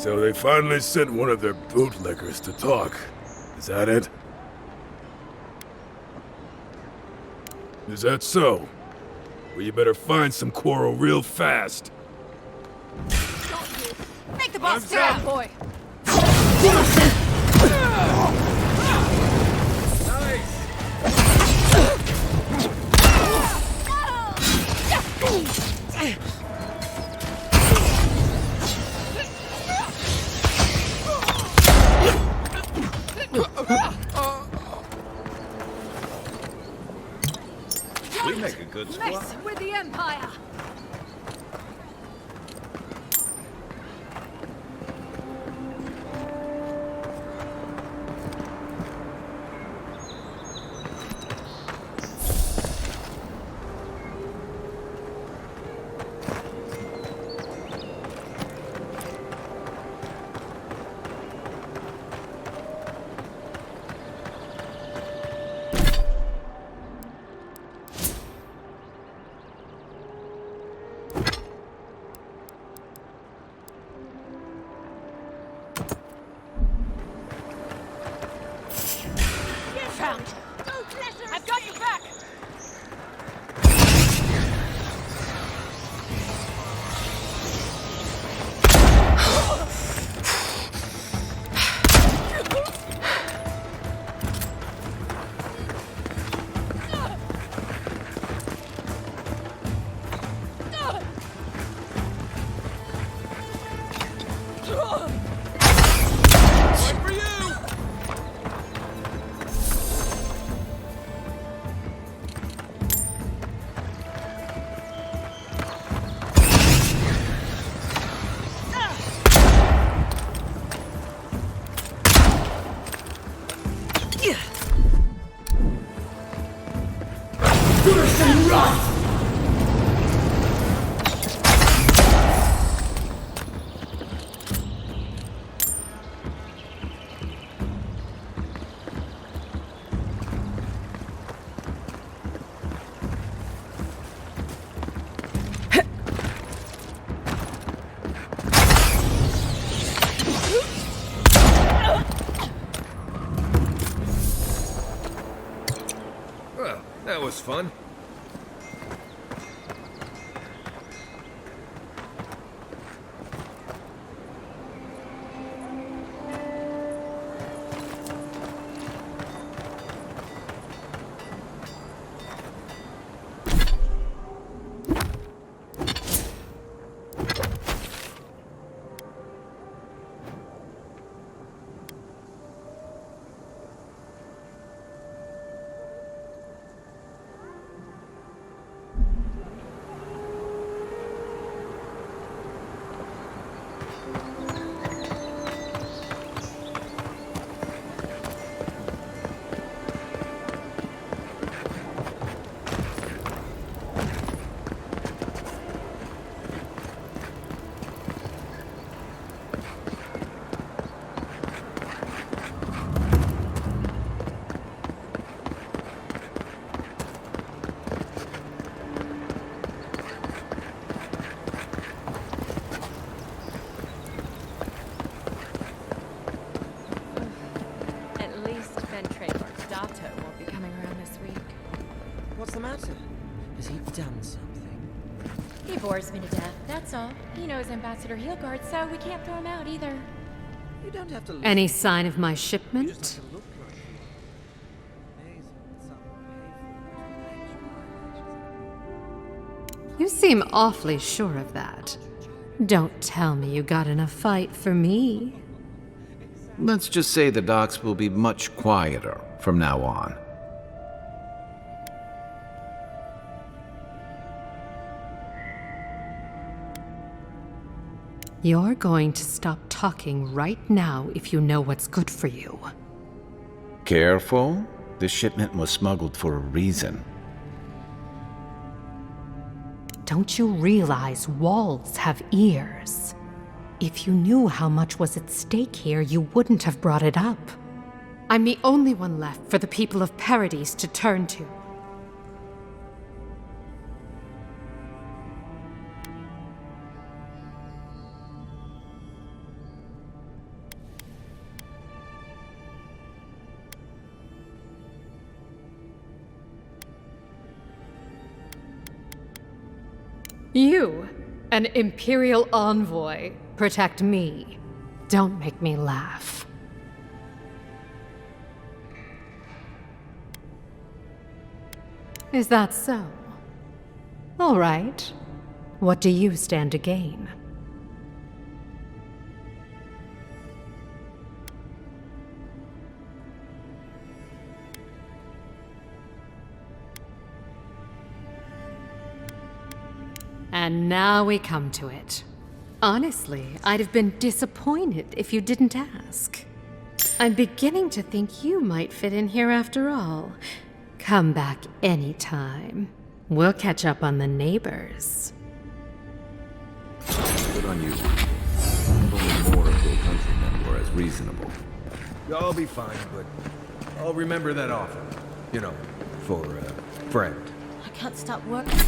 So they finally sent one of their bootlickers to talk. Is that it? Is that so? Well, you better find some quarrel real fast. Make the boss down, boy! We make a good squad. Mess with the Empire! I've got your back! Well, that was fun. What's the matter? Has he done something? He bores me to death, that's all. He knows Ambassador Heelguard, so we can't throw him out either. You don't have to Any sign of my shipment? You seem awfully sure of that. Don't tell me you got in a fight for me. Let's just say the docks will be much quieter from now on. You're going to stop talking right now if you know what's good for you. Careful. This shipment was smuggled for a reason. Don't you realize walls have ears? If you knew how much was at stake here, you wouldn't have brought it up. I'm the only one left for the people of Paradise to turn to. You, an Imperial envoy, protect me. Don't make me laugh. Is that so? All right. What do you stand to gain? And now we come to it. Honestly, I'd have been disappointed if you didn't ask. I'm beginning to think you might fit in here after all. Come back anytime. We'll catch up on the neighbors. Good on you. If only more of your countrymen were as reasonable. I'll be fine, but I'll remember that offer. You know, for a friend. I can't stop working.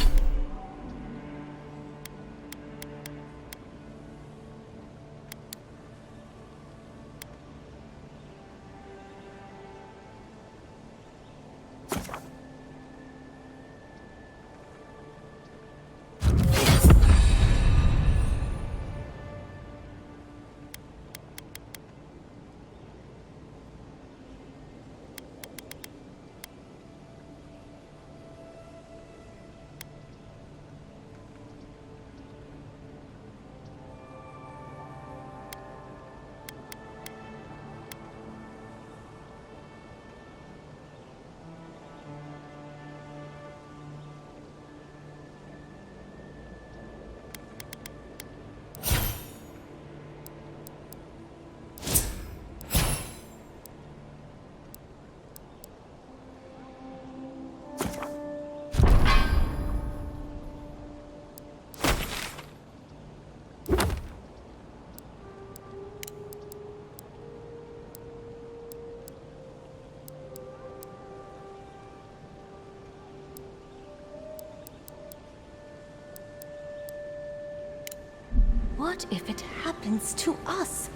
What if it happens to us?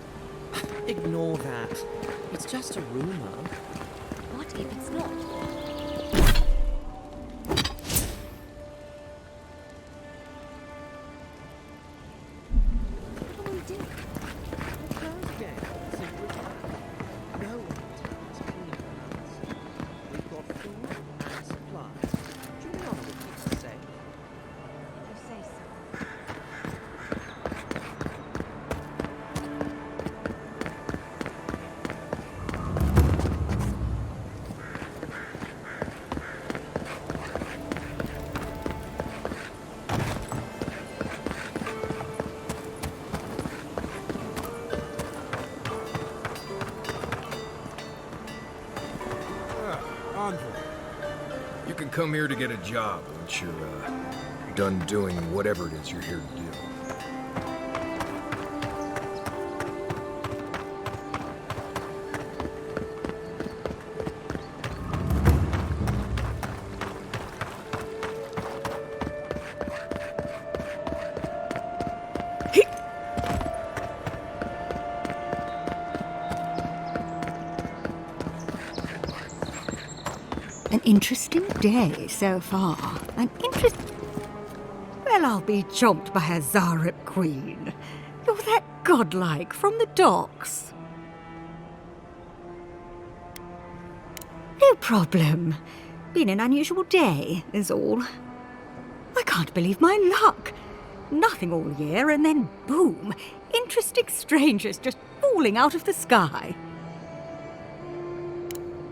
Ignore that. It's just a rumor. What if it's not? You can come here to get a job once you're, done doing whatever it is you're here to do. An interesting day so far. Well, I'll be chomped by a Zarep queen. You're that godlike from the docks. No problem. Been an unusual day, is all. I can't believe my luck. Nothing all year, and then boom, interesting strangers just falling out of the sky.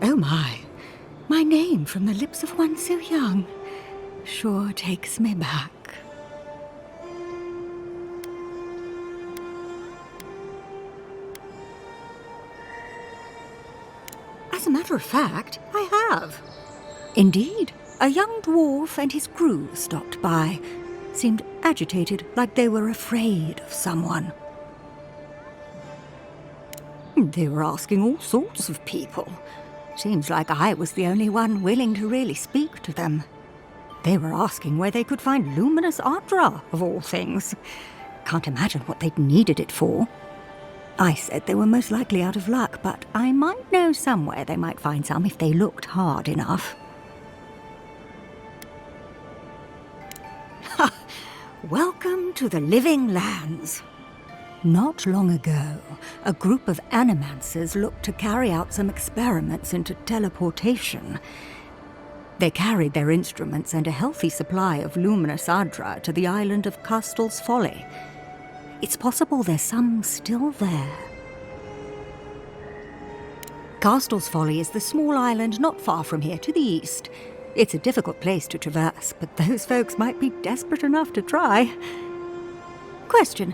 Oh my. My name from the lips of one so young sure takes me back. As a matter of fact, I have. Indeed, a young dwarf and his crew stopped by. Seemed agitated, like they were afraid of someone. They were asking all sorts of people. Seems like I was the only one willing to really speak to them. They were asking where they could find luminous Adra, of all things. Can't imagine what they'd needed it for. I said they were most likely out of luck, but I might know somewhere they might find some if they looked hard enough. Ha! Welcome to the Living Lands. Not long ago, a group of animancers looked to carry out some experiments into teleportation. They carried their instruments and a healthy supply of luminous adra to the island of Castel's Folly. It's possible there's some still there. Castel's Folly is the small island not far from here to the east. It's a difficult place to traverse, but those folks might be desperate enough to try. Question,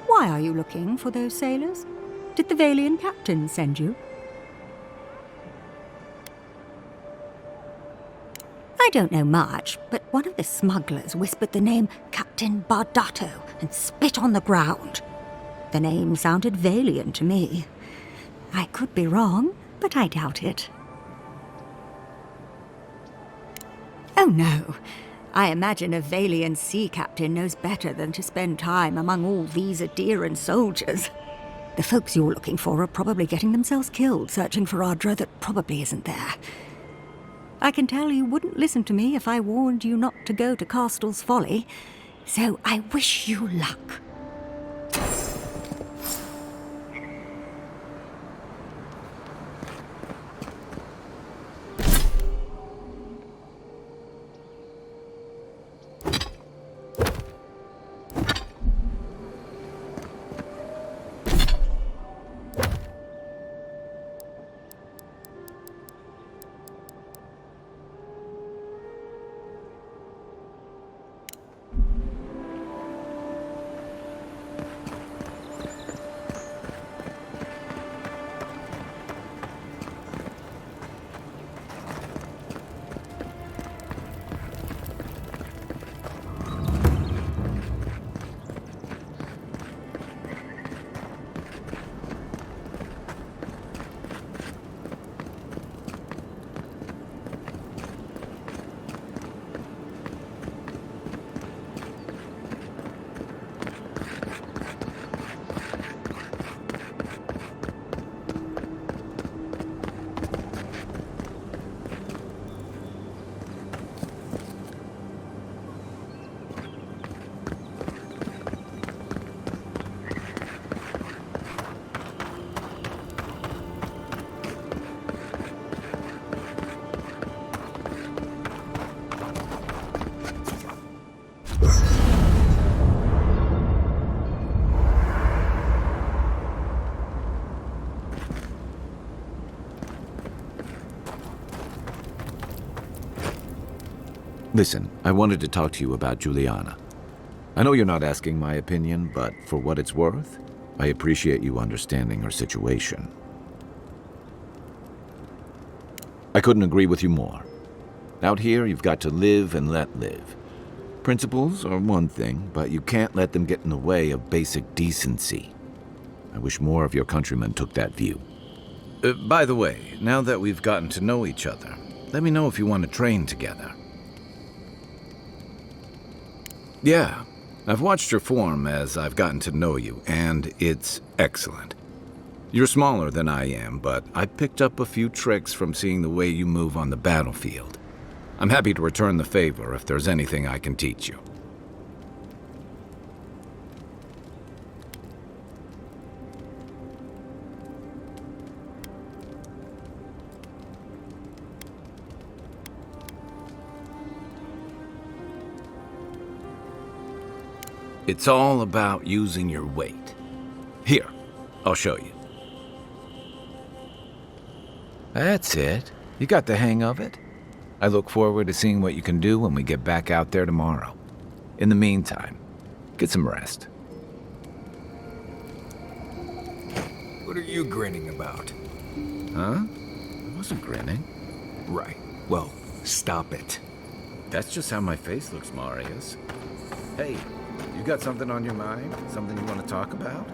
why are you looking for those sailors? Did the Valian captain send you? I don't know much, but one of the smugglers whispered the name Captain Bardato and spit on the ground. The name sounded Valian to me. I could be wrong, but I doubt it. Oh no, I imagine a Valian sea captain knows better than to spend time among all these Adiran soldiers. The folks you're looking for are probably getting themselves killed searching for Adra that probably isn't there. I can tell you wouldn't listen to me if I warned you not to go to Castel's Folly, so I wish you luck. Listen, I wanted to talk to you about Juliana. I know you're not asking my opinion, but for what it's worth, I appreciate you understanding her situation. I couldn't agree with you more. Out here, you've got to live and let live. Principles are one thing, but you can't let them get in the way of basic decency. I wish more of your countrymen took that view. By the way, now that we've gotten to know each other, let me know if you want to train together. Yeah, I've watched your form as I've gotten to know you, and it's excellent. You're smaller than I am, but I picked up a few tricks from seeing the way you move on the battlefield. I'm happy to return the favor if there's anything I can teach you. It's all about using your weight. Here, I'll show you. That's it. You got the hang of it. I look forward to seeing what you can do when we get back out there tomorrow. In the meantime, get some rest. What are you grinning about? Huh? I wasn't grinning. Right. Well, stop it. That's just how my face looks, Marius. Hey, you got something on your mind? Something you want to talk about?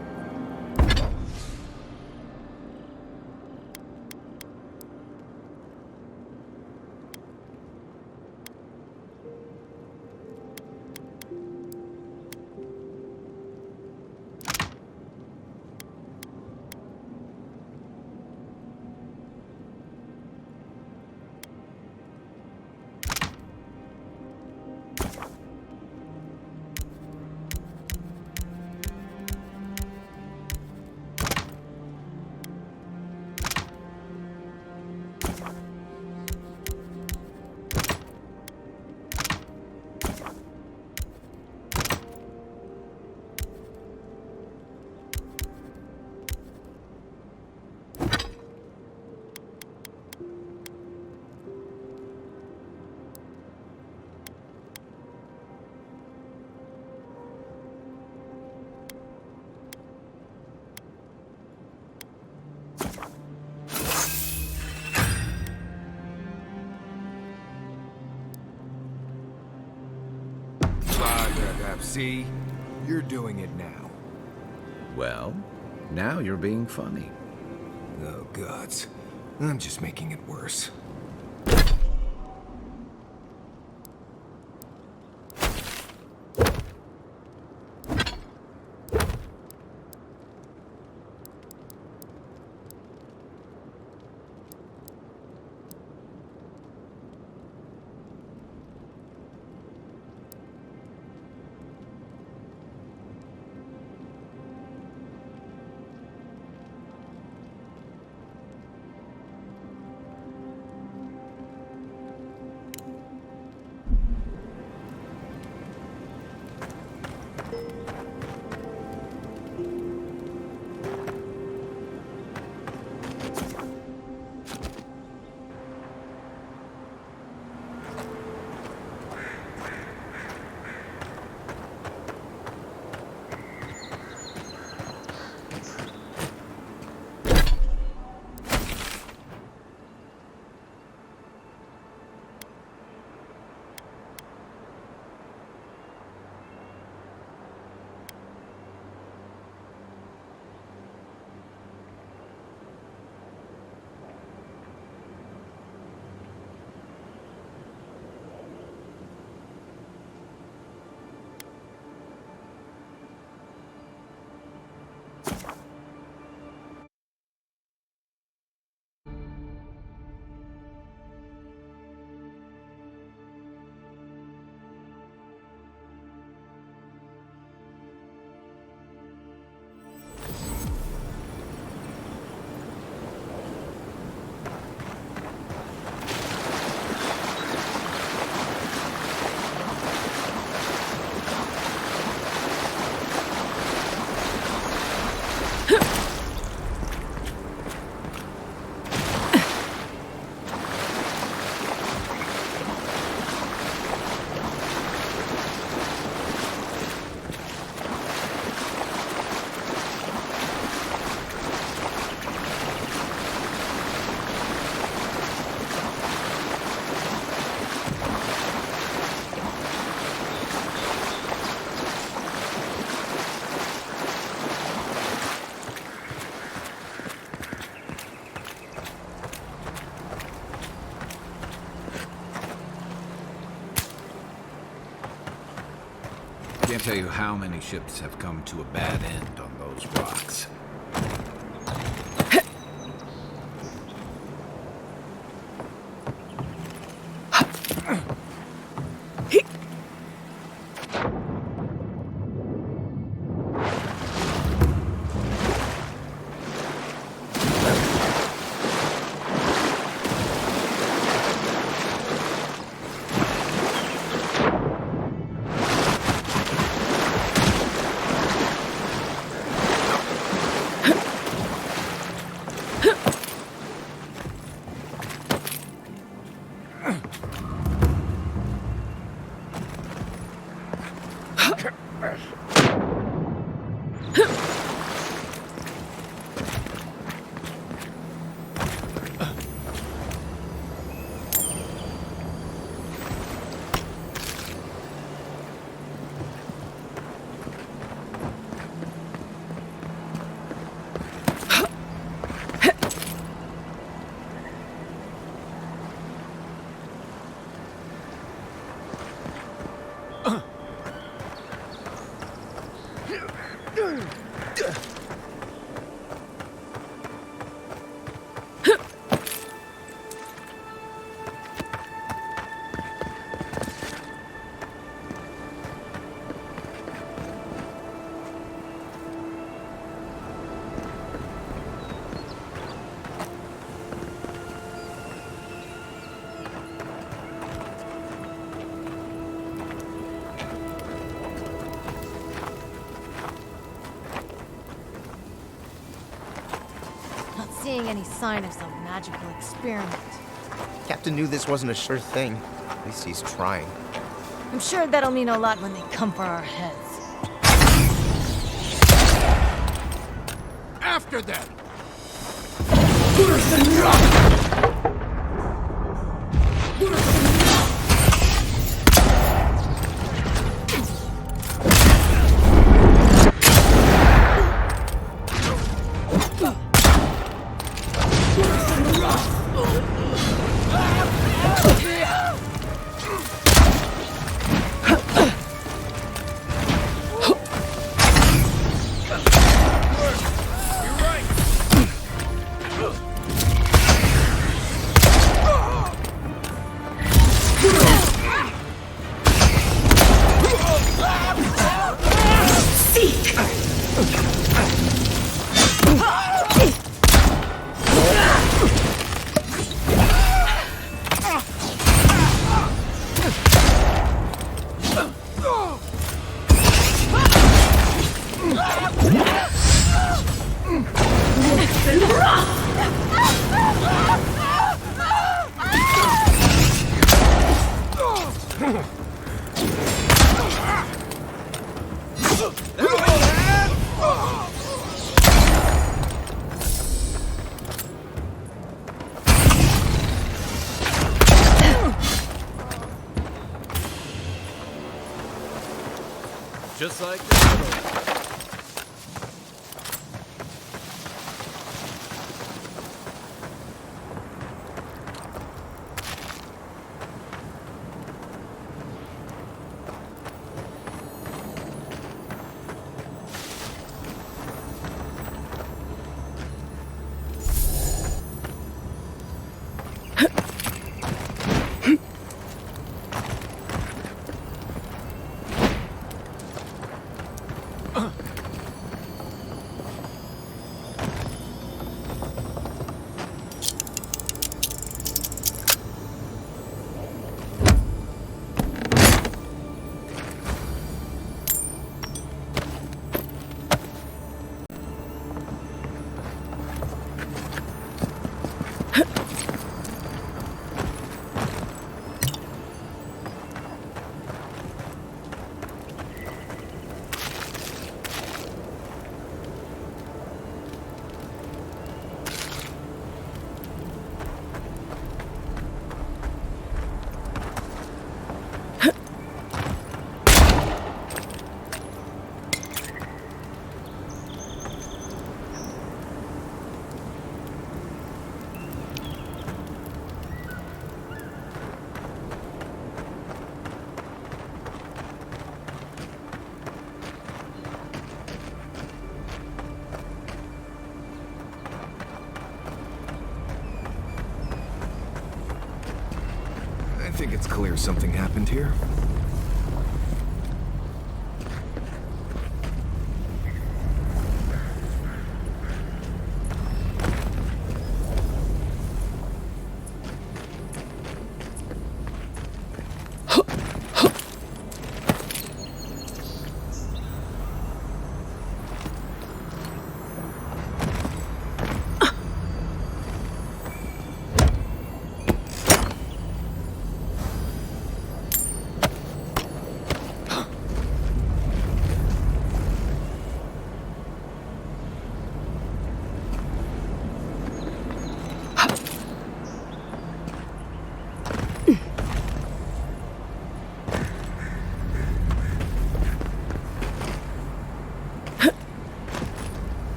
have, see? You're doing it now. Well, now you're being funny. Oh, gods. I'm just making it worse. Can't tell you how many ships have come to a bad end on those rocks. Seeing any sign of some magical experiment. Captain knew this wasn't a sure thing. At least he's trying. I'm sure that'll mean a lot when they come for our heads. After them! Just like that. I think it's clear something happened here.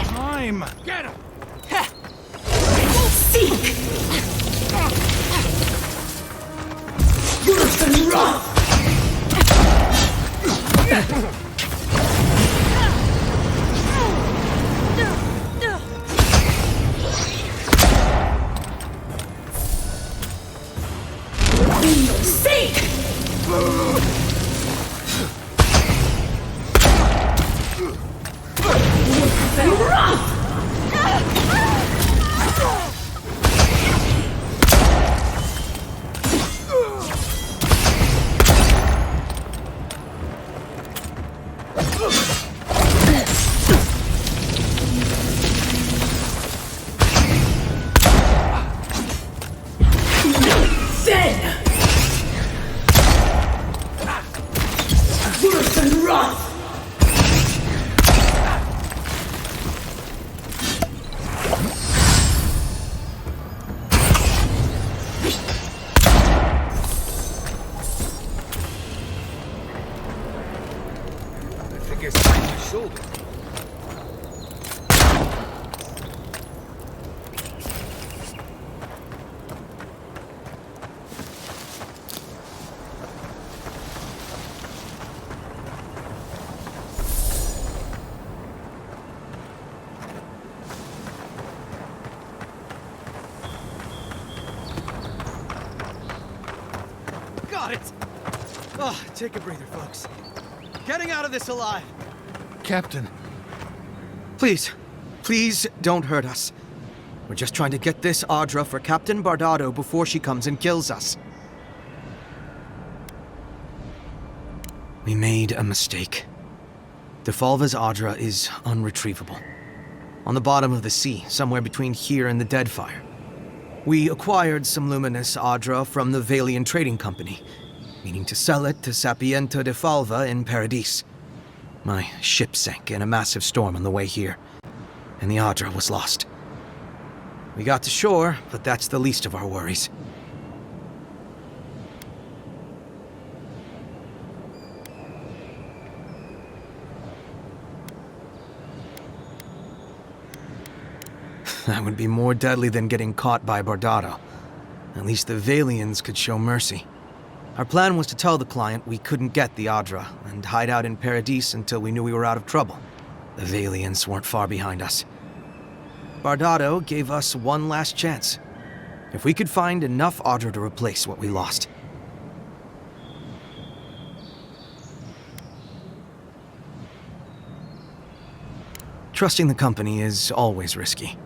Time! Get him! Seek! Burst and run! Seek! And run! think I sprained my shoulder. Got it! Oh, take a breather, folks. Getting out of this alive. Captain. Please, please don't hurt us. We're just trying to get this Audra for Captain Bardado before she comes and kills us. We made a mistake. Defalva's Audra is unretrievable. On the bottom of the sea, somewhere between here and the Deadfire. We acquired some luminous Audra from the Valian Trading Company, meaning to sell it to Sapiento de Falva in Paradis. My ship sank in a massive storm on the way here, and the Audra was lost. We got to shore, but that's the least of our worries. That would be more deadly than getting caught by Bardado. At least the Valians could show mercy. Our plan was to tell the client we couldn't get the Audra and hide out in Paradis until we knew we were out of trouble. The Valians weren't far behind us. Bardado gave us one last chance. If we could find enough Audra to replace what we lost. Trusting the company is always risky,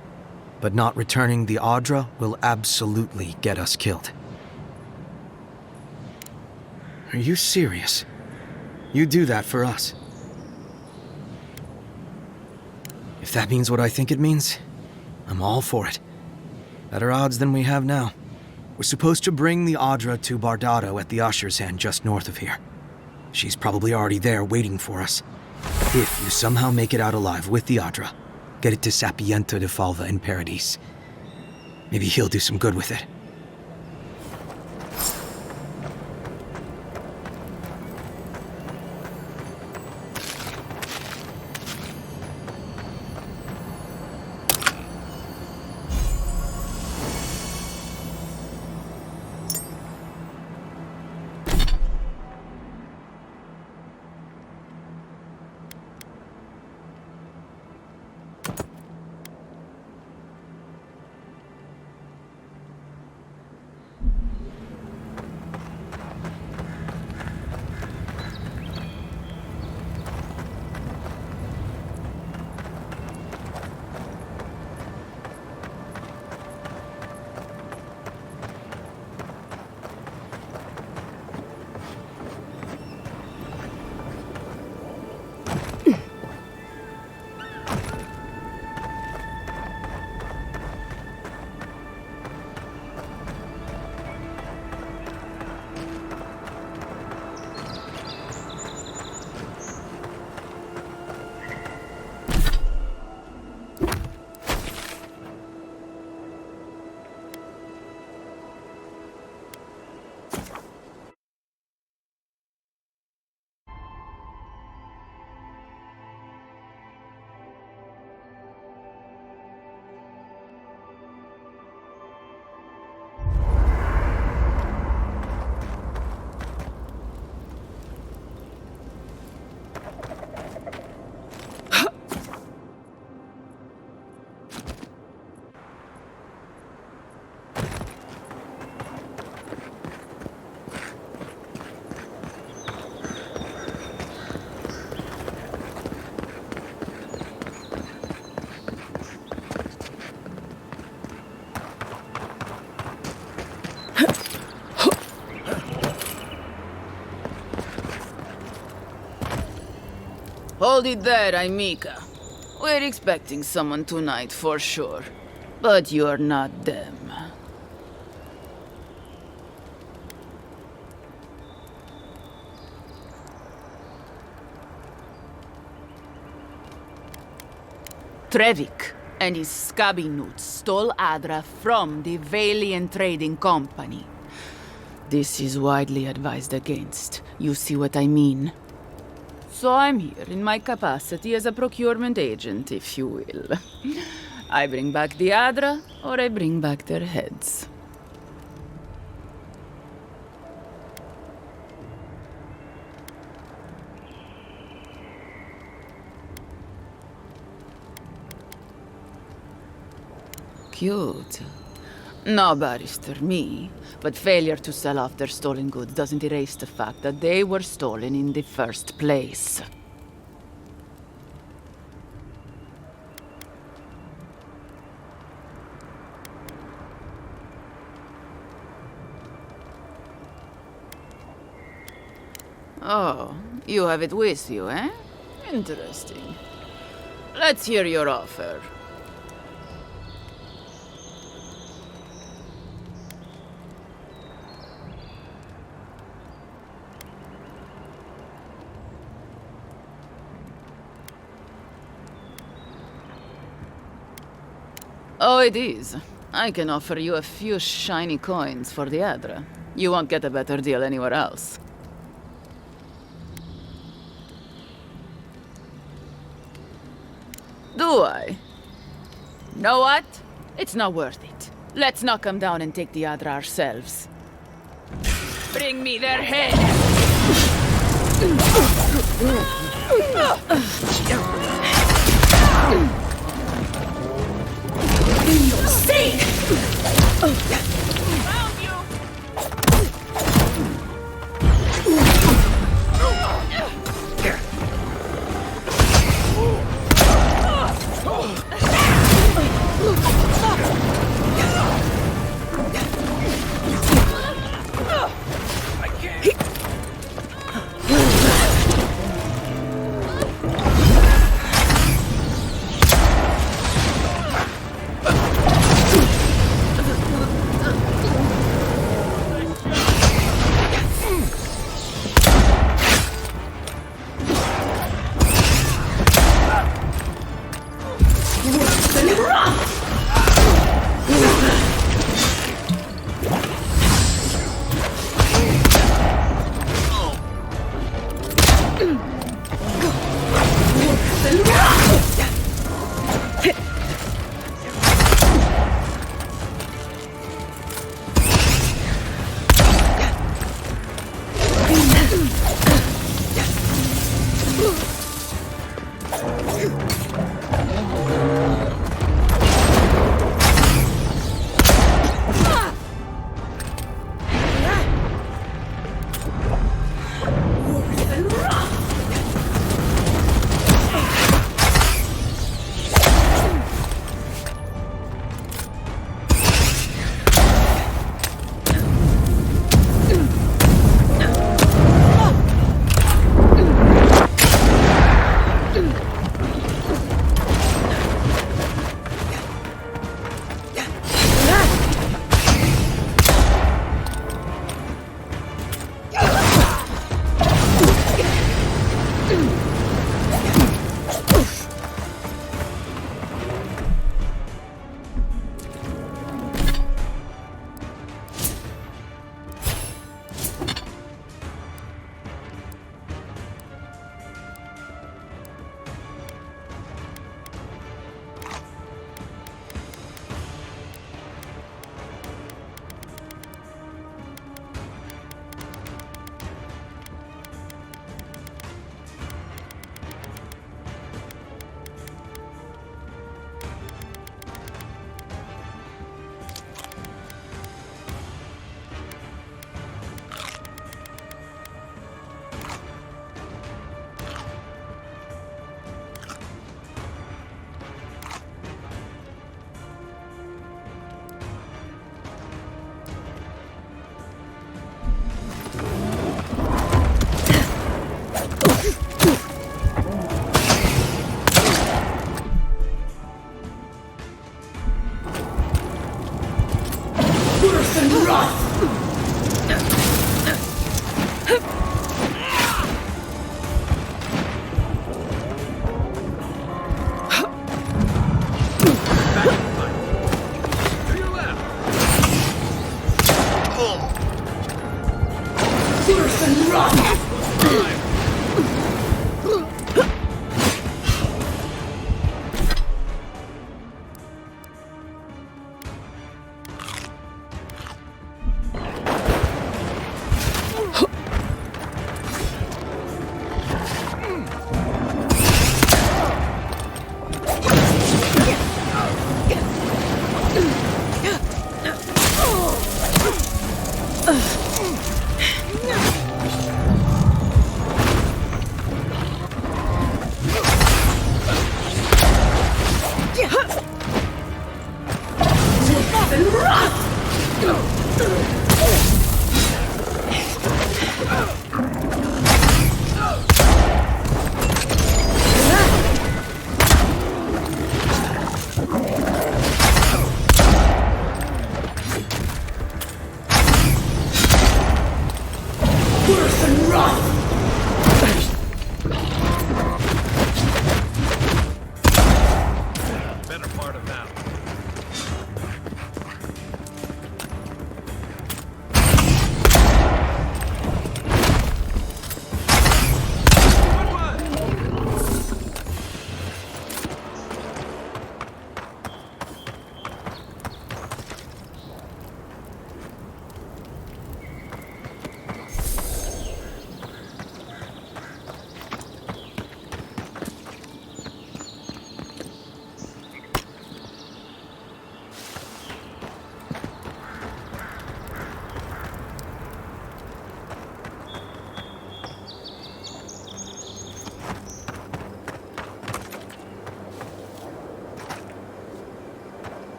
but not returning the Audra will absolutely get us killed. Are you serious? You do that for us? If that means what I think it means, I'm all for it. Better odds than we have now. We're supposed to bring the Audra to Bardado at the Usher's Hand just north of here. She's probably already there waiting for us. If you somehow make it out alive with the Audra, get it to Sapiento de Falva in Paradis. Maybe he'll do some good with it. Hold it there, Aimika. We're expecting someone tonight for sure. But you're not them. Trevik and his scabby newts stole Adra from the Valiant Trading Company. This is widely advised against. You see what I mean? So I'm here in my capacity as a procurement agent, if you will. I bring back the Adra, or I bring back their heads. Cute. No, Barrister, me. But failure to sell off their stolen goods doesn't erase the fact that they were stolen in the first place. Oh, you have it with you, eh? Interesting. Let's hear your offer. Oh, it is. I can offer you a few shiny coins for the Adra. You won't get a better deal anywhere else. Do I? Know what? It's not worth it. Let's knock them down and take the Adra ourselves. Bring me their head! Stay!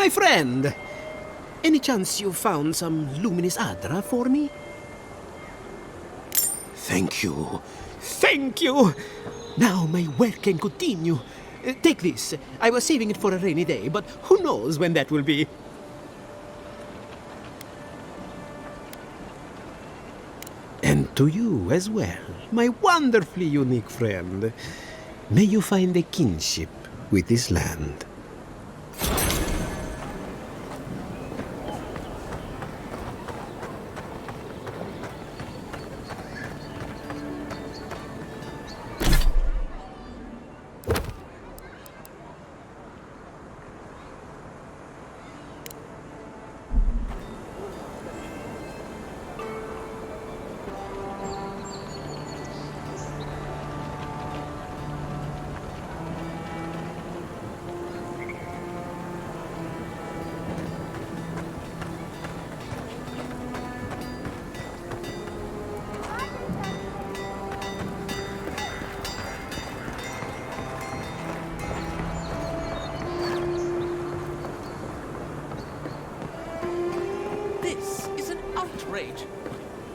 My friend! Any chance you found some luminous Adra for me? Thank you. Thank you! Now my work can continue. Take this. I was saving it for a rainy day, but who knows when that will be. And to you as well, my wonderfully unique friend. May you find a kinship with this land.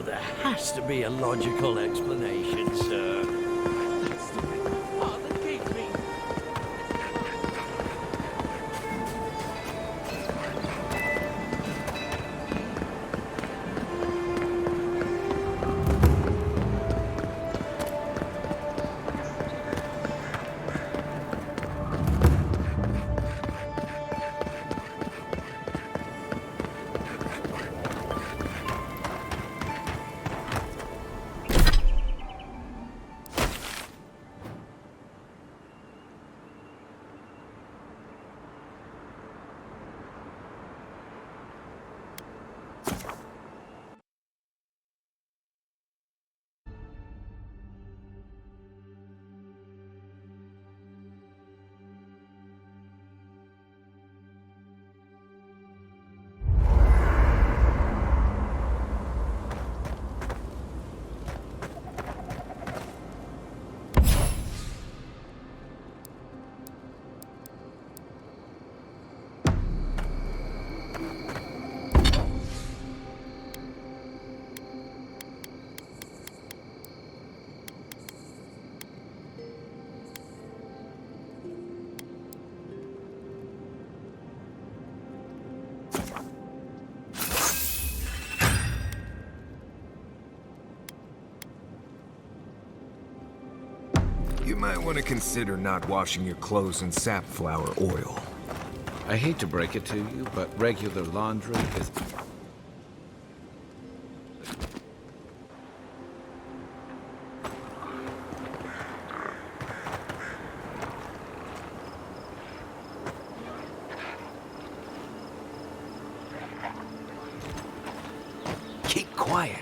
There has to be a logical explanation, sir. That's the way my father gave me. You might want to consider not washing your clothes in safflower oil. I hate to break it to you, but regular laundry is... Keep quiet.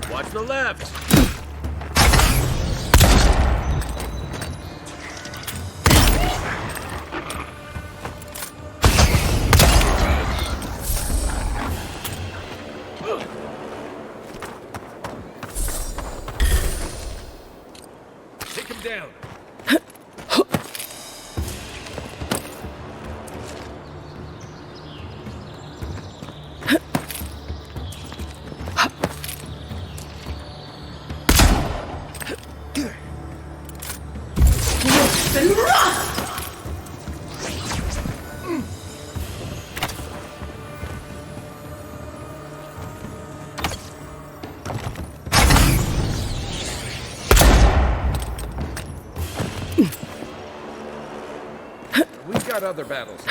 Watch the left! Take him down! We've got other battles.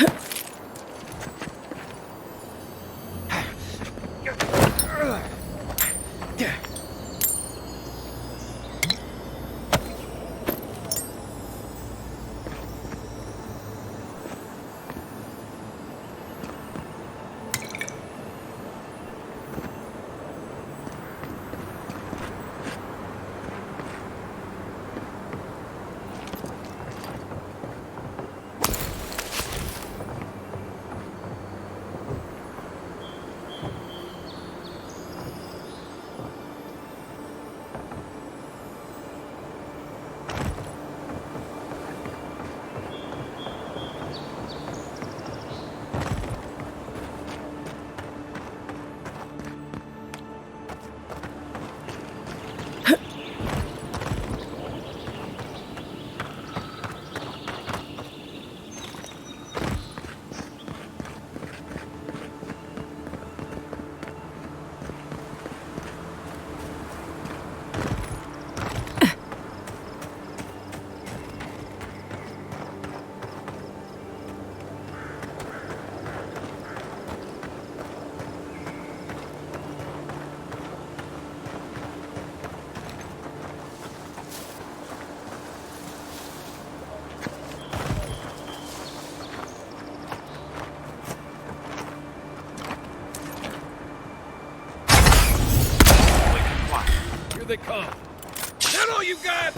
That all you got?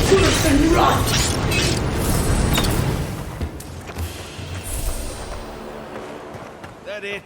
Curse and rot! That it?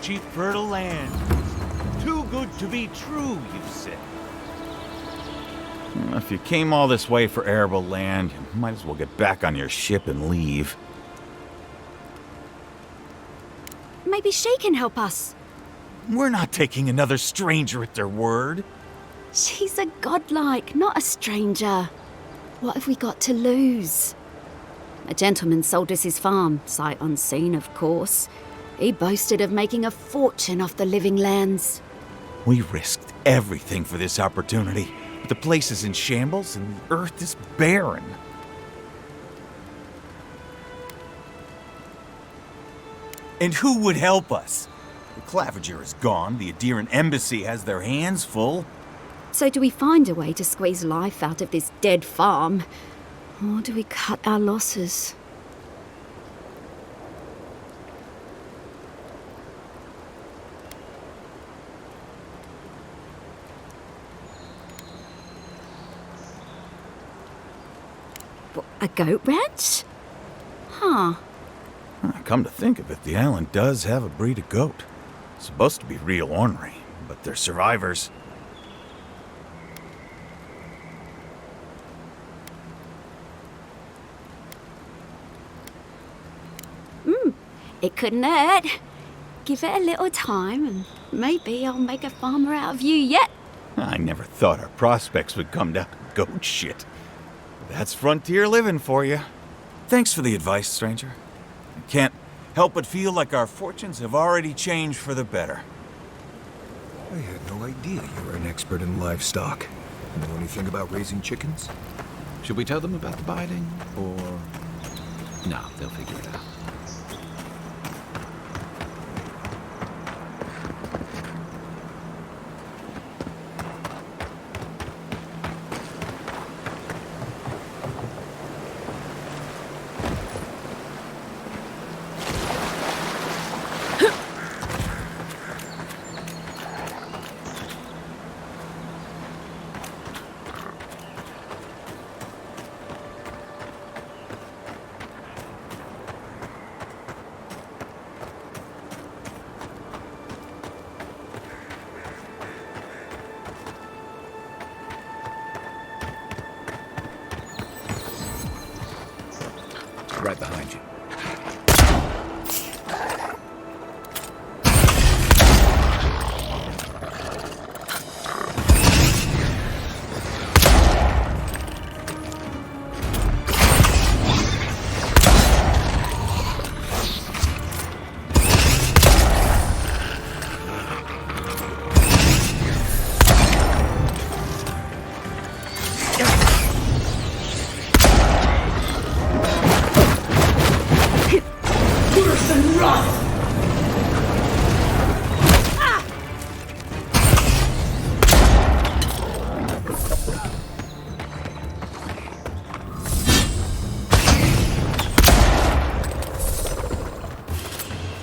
Cheap fertile land. Too good to be true, you say. If you came all this way for arable land, you might as well get back on your ship and leave. Maybe she can help us. We're not taking another stranger at their word. She's a godlike, not a stranger. What have we got to lose? A gentleman sold us his farm, sight unseen, of course. He boasted of making a fortune off the living lands. We risked everything for this opportunity, but the place is in shambles and the earth is barren. And who would help us? The Claviger is gone, the Adiran embassy has their hands full. So do we find a way to squeeze life out of this dead farm? Or do we cut our losses? A goat ranch? Huh. Come to think of it, the island does have a breed of goat. Supposed to be real ornery, but they're survivors. It couldn't hurt. Give it a little time and maybe I'll make a farmer out of you yet. I never thought our prospects would come down to goat shit. That's frontier living for you. Thanks for the advice, stranger. I can't help but feel like our fortunes have already changed for the better. I had no idea you were an expert in livestock. Know anything about raising chickens? Should we tell them about the biting, or... No, they'll figure it out. Right behind you.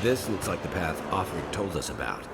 This looks like the path Offred told us about.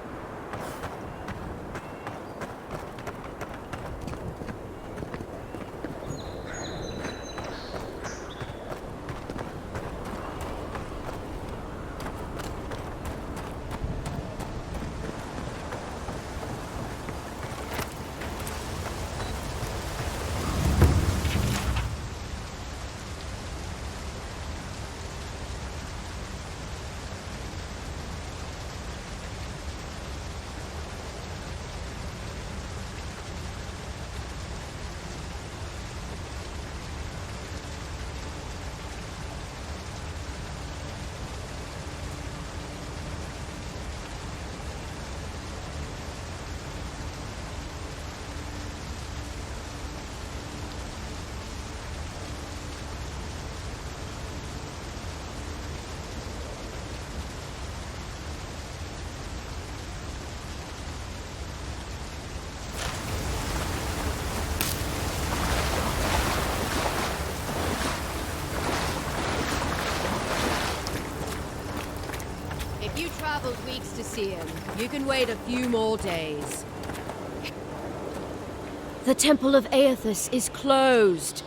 weeks to see him. You can wait a few more days. The Temple of Aethys is closed.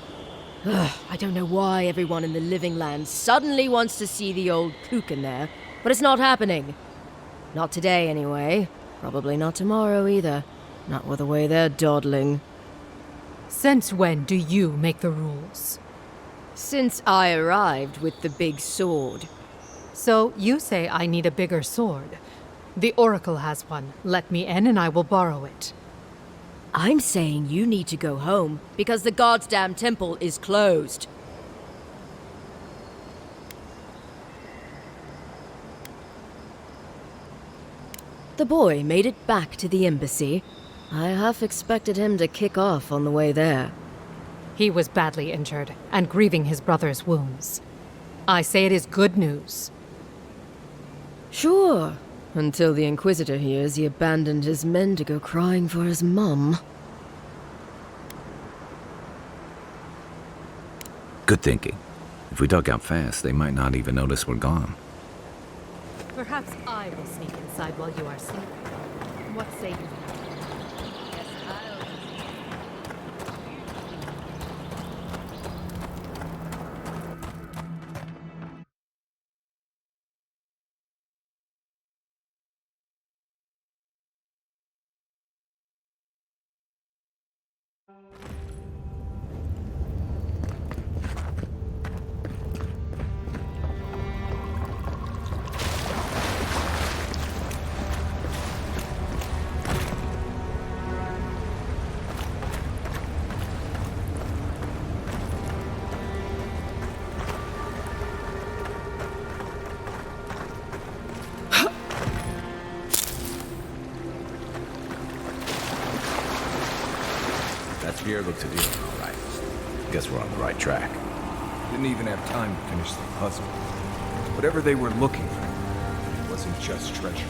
Ugh, I don't know why everyone in the Living Land suddenly wants to see the old kook in there, but it's not happening. Not today, anyway. Probably not tomorrow, either. Not with the way they're dawdling. Since when do you make the rules? Since I arrived with the big sword. So you say I need a bigger sword. The Oracle has one. Let me in and I will borrow it. I'm saying you need to go home because the goddamn temple is closed. The boy made it back to the embassy. I half expected him to kick off on the way there. He was badly injured and grieving his brother's wounds. I say it is good news. Sure, until the Inquisitor hears he abandoned his men to go crying for his mum. Good thinking. If we duck out fast, they might not even notice we're gone. Perhaps I will sneak inside while you are sleeping. What say you? Yes, That spear looks at you. All right. Guess we're on the right track. Didn't even have time to finish the puzzle. Whatever they were looking for wasn't just treasure.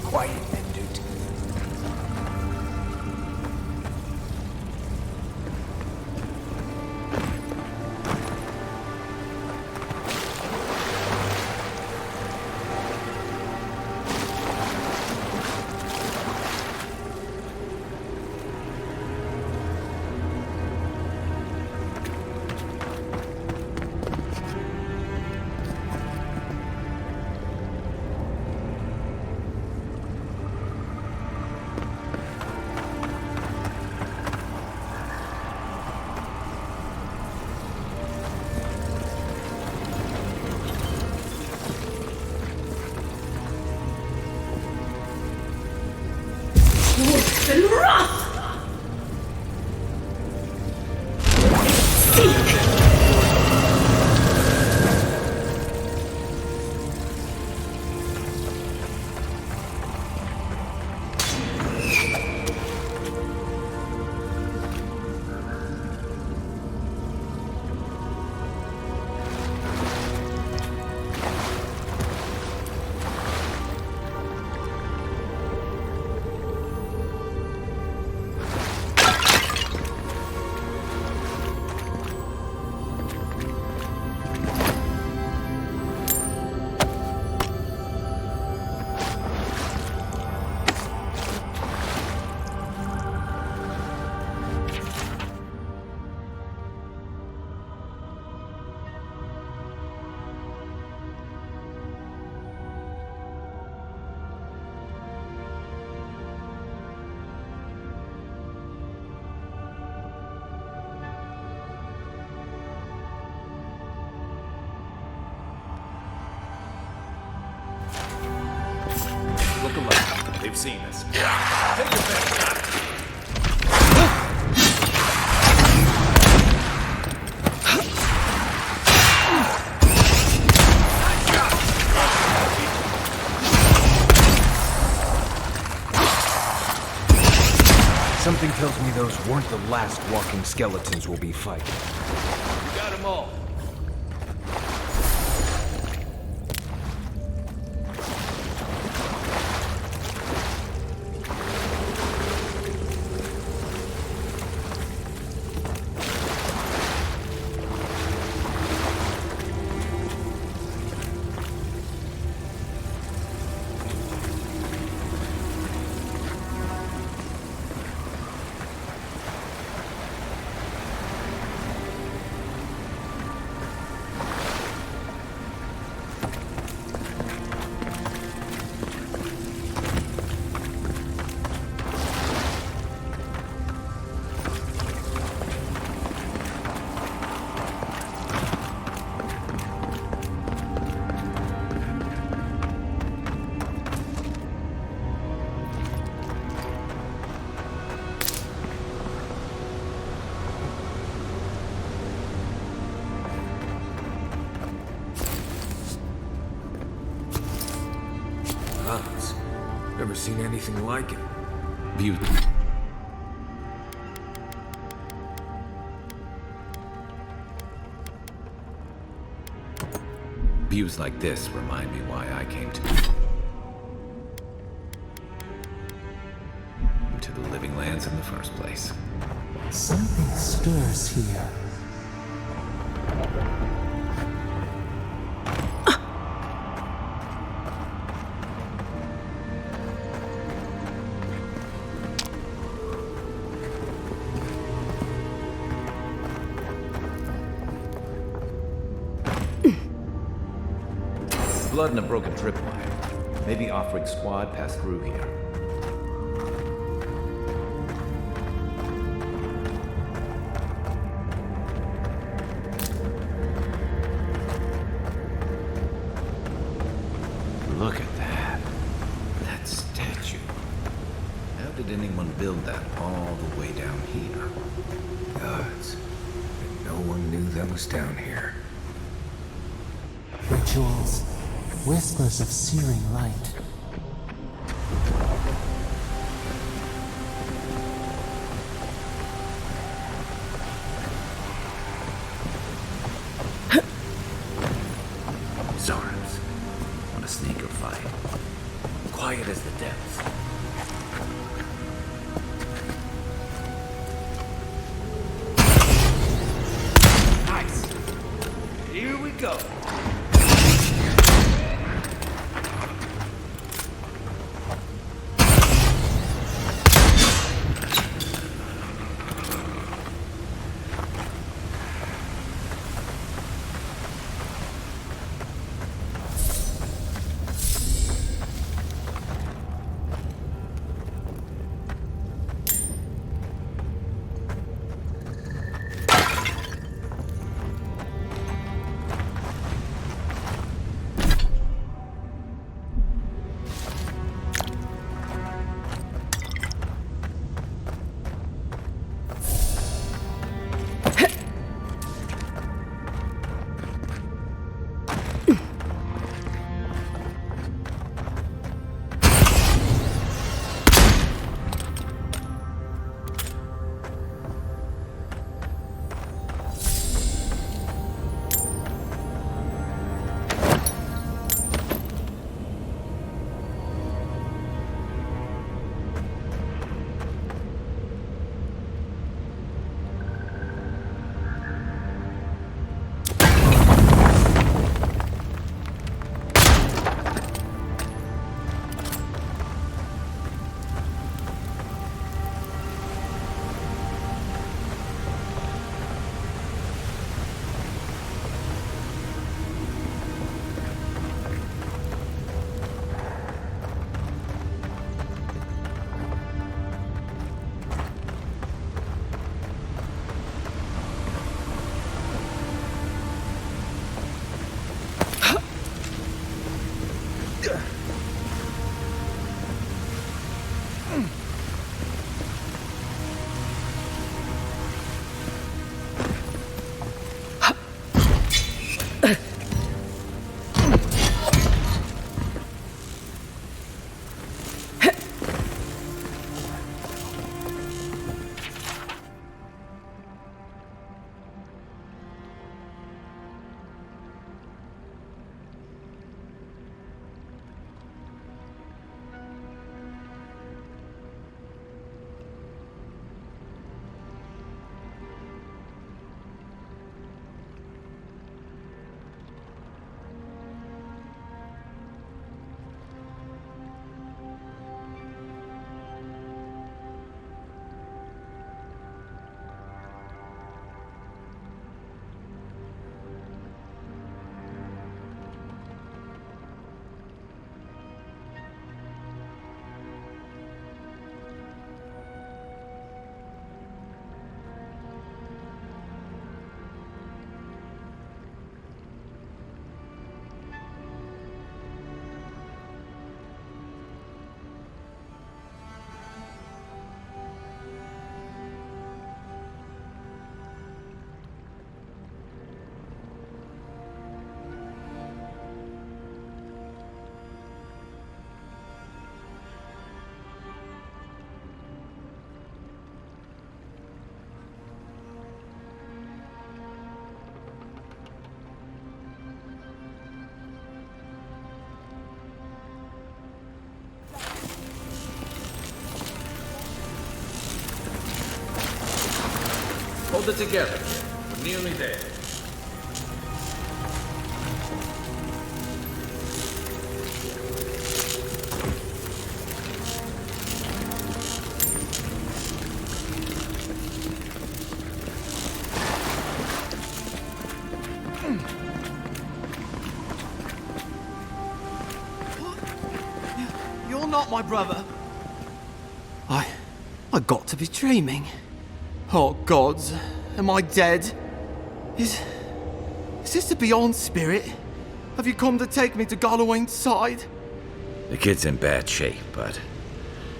Quiet, Mendut. Look alive. They've seen us. Take your best shot. Something tells me those weren't the last walking skeletons we'll be fighting. You got them all. never seen anything like it. Views like this remind me why I came to the living lands in the first place. Something stirs here. Blood and a broken tripwire. Maybe Offrig squad passed through here. Look at that. That statue. How did anyone build that all the way down here? Gods. And no one knew that was down here. Rituals. Whispers of searing light. Zorams. Want a sneaker fight. Quiet as the depths. Nice. Here we go. hold it together. We're nearly there. You're not my brother. I got to be dreaming. Oh gods, am I dead? Is this the Beyond Spirit? Have you come to take me to Galloway's side? The kid's in bad shape, but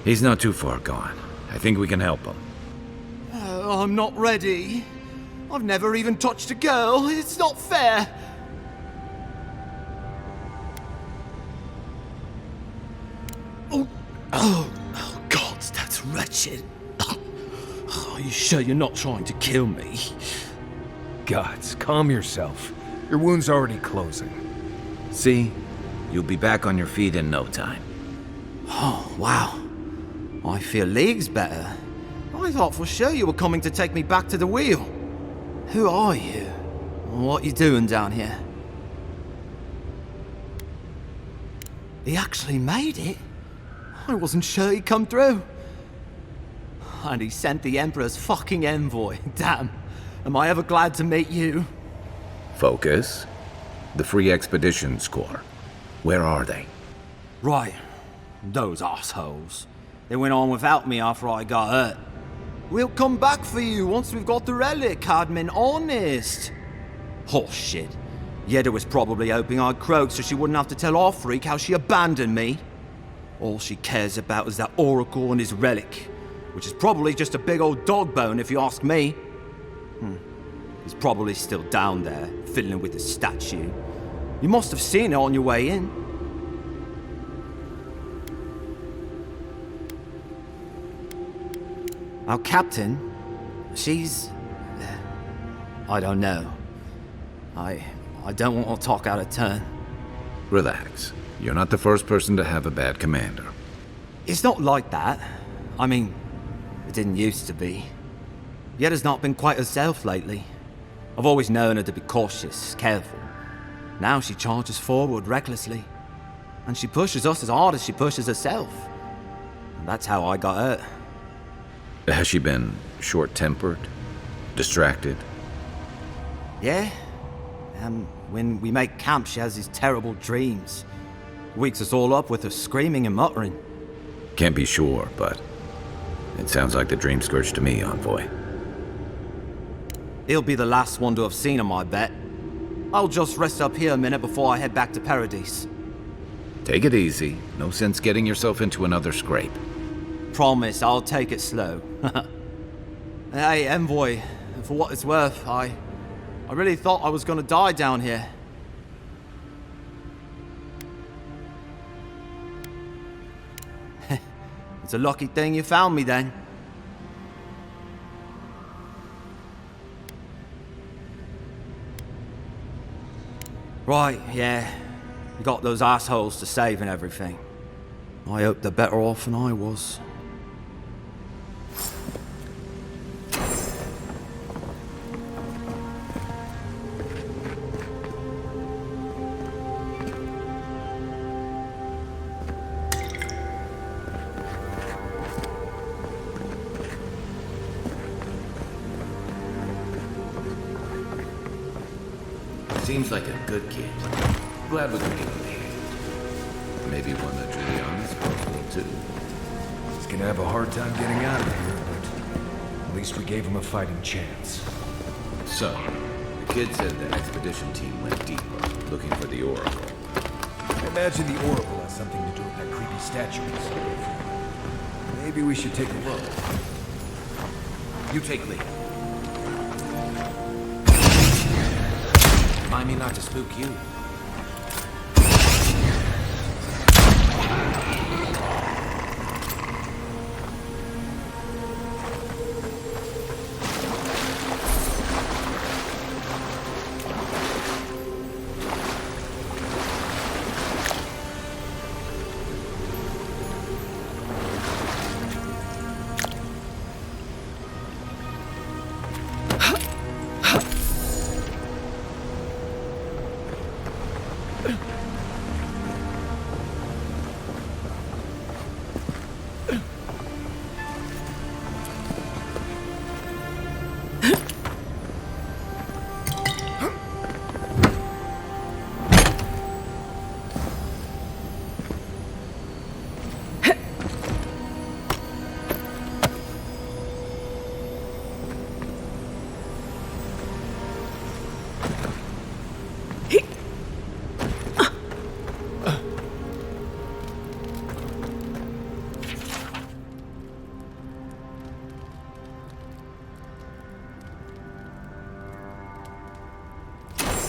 he's not too far gone. I think we can help him. I'm not ready. I've never even touched a girl. It's not fair. Oh, God, that's wretched. Are you sure you're not trying to kill me? Gods, calm yourself. Your wound's already closing. See? You'll be back on your feet in no time. Oh, wow. I feel leagues better. I thought for sure you were coming to take me back to the wheel. Who are you? What you doing down here? He actually made it? I wasn't sure he'd come through. And he sent the Emperor's fucking envoy. Damn. Am I ever glad to meet you? Focus. The Free Expeditions Corps. Where are they? Right. Those assholes. They went on without me after I got hurt. We'll come back for you once we've got the relic, Admin. Honest. Horse shit. Yeda was probably hoping I'd croak so she wouldn't have to tell our freak how she abandoned me. All she cares about is that Oracle and his relic, which is probably just a big old dog bone if you ask me. He's probably still down there, fiddling with the statue. You must have seen it on your way in. Our captain, she's... I don't know. I don't want to talk out of turn. Relax. You're not the first person to have a bad commander. It's not like that. I mean, it didn't used to be. Yeda's not been quite herself lately. I've always known her to be cautious, careful. Now she charges forward recklessly. And she pushes us as hard as she pushes herself. And that's how I got hurt. Has she been short-tempered? Distracted? Yeah. When we make camp, she has these terrible dreams. Wakes us all up with her screaming and muttering. Can't be sure, but it sounds like the dream scourge to me, Envoy. He'll be the last one to have seen him, I bet. I'll just rest up here a minute before I head back to Paradise. Take it easy. No sense getting yourself into another scrape. Promise, I'll take it slow. Hey, Envoy, for what it's worth, I really thought I was gonna die down here. It's a lucky thing you found me then. Right, yeah. You got those assholes to save and everything. I hope they're better off than I was. Seems like a good kid. Glad we could give him a hand. Maybe one that Juliana's possible too. He's gonna have a hard time getting out of here, but at least we gave him a fighting chance. So, the kid said the expedition team went deeper, looking for the Oracle. I imagine the Oracle has something to do with that creepy statue. Maybe we should take a look. You take lead. Remind me not to spook you.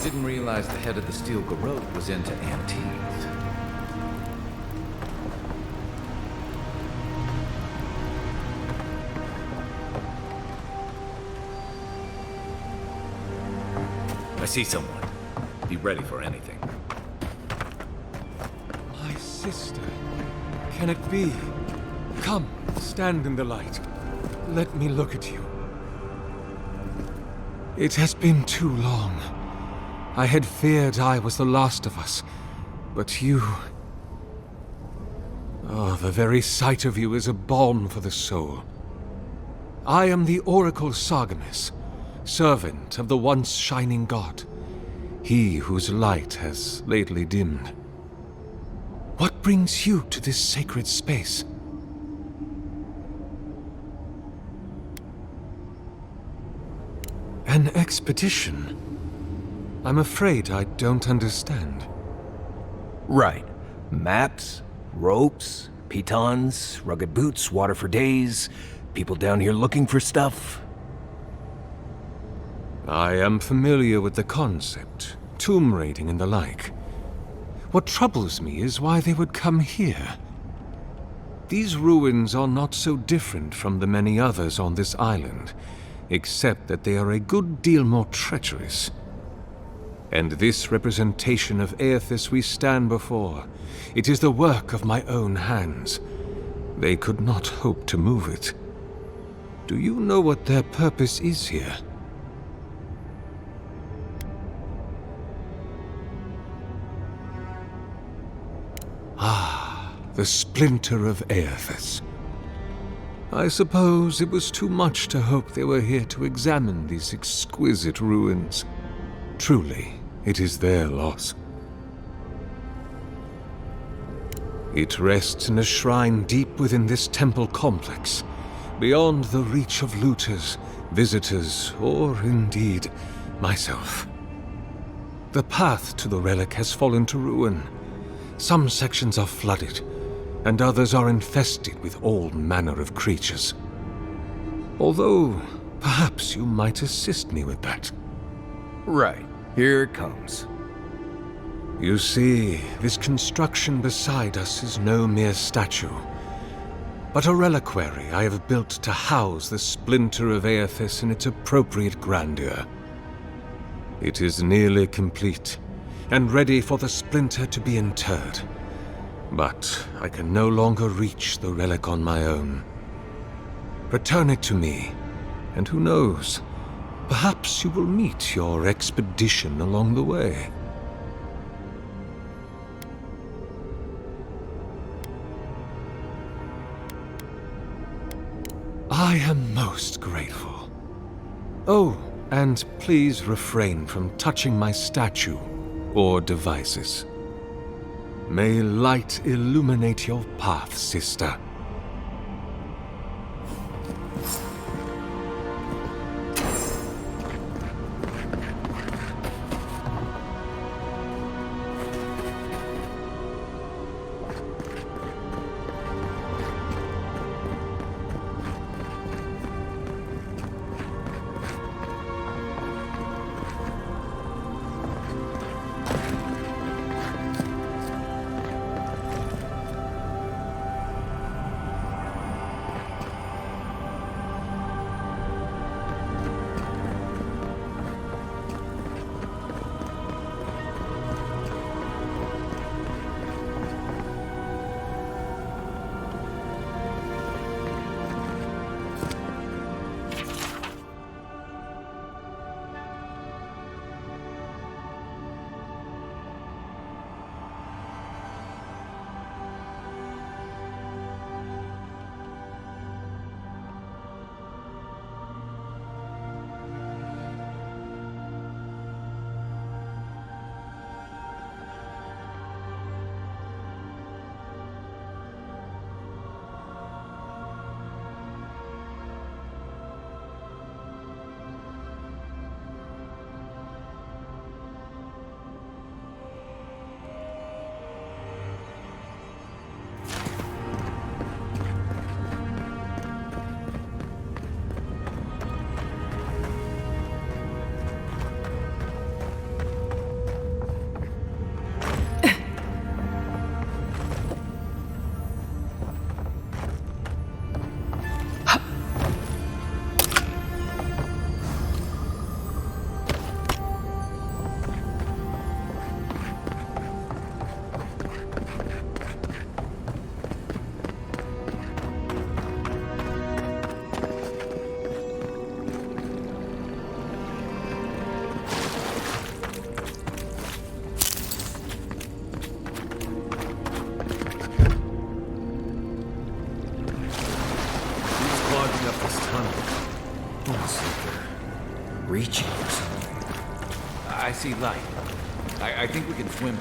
Didn't realize the head of the Steel Garrote was into antiques. I see someone. Be ready for anything. My sister. Can it be? Come, stand in the light. Let me look at you. It has been too long. I had feared I was the last of us, but you... Oh, the very sight of you is a balm for the soul. I am the Oracle Sargemus, servant of the once shining god, he whose light has lately dimmed. What brings you to this sacred space? An expedition? I'm afraid I don't understand. Right. Maps, ropes, pitons, rugged boots, water for days, people down here looking for stuff. I am familiar with the concept, tomb raiding and the like. What troubles me is why they would come here. These ruins are not so different from the many others on this island, except that they are a good deal more treacherous. And this representation of Aethys we stand before, it is the work of my own hands. They could not hope to move it. Do you know what their purpose is here? Ah, the splinter of Aethys. I suppose it was too much to hope they were here to examine these exquisite ruins. Truly, it is their loss. It rests in a shrine deep within this temple complex, beyond the reach of looters, visitors, or indeed, myself. The path to the relic has fallen to ruin. Some sections are flooded, and others are infested with all manner of creatures. Although, perhaps you might assist me with that. Right. Here it comes. You see, this construction beside us is no mere statue, but a reliquary I have built to house the splinter of Aethys in its appropriate grandeur. It is nearly complete, and ready for the splinter to be interred. But I can no longer reach the relic on my own. Return it to me, and who knows, perhaps you will meet your expedition along the way. I am most grateful. Oh, and please refrain from touching my statue or devices. May light illuminate your path, sister. see light. I think we can swim.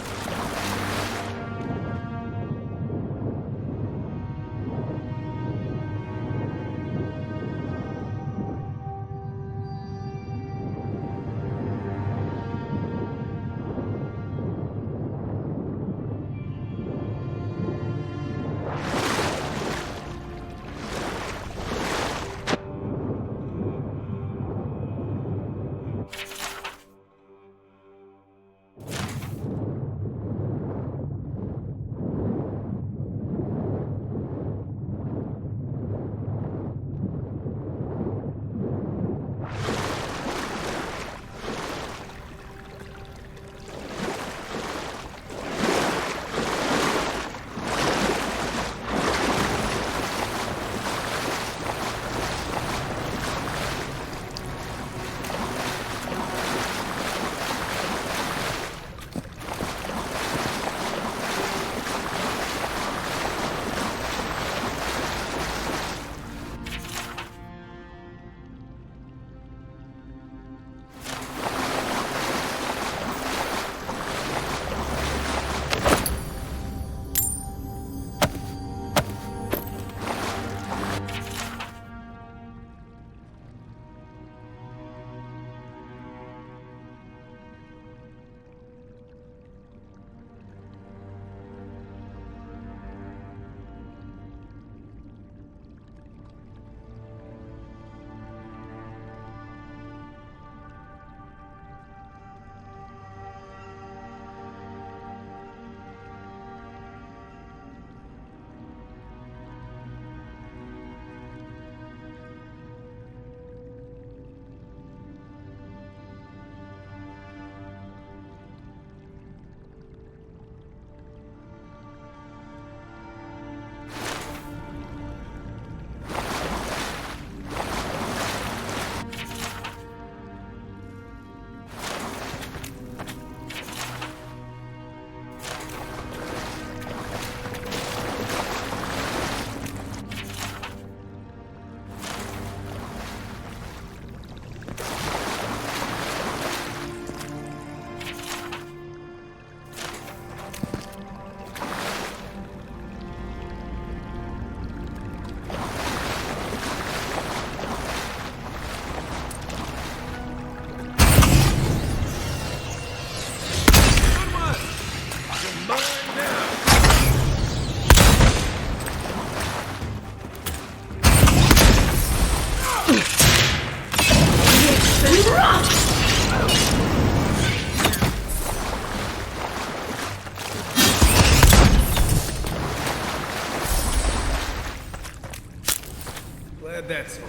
Glad that's over.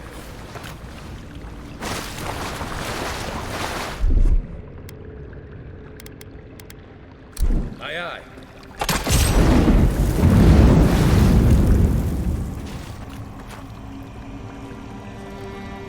Aye, aye.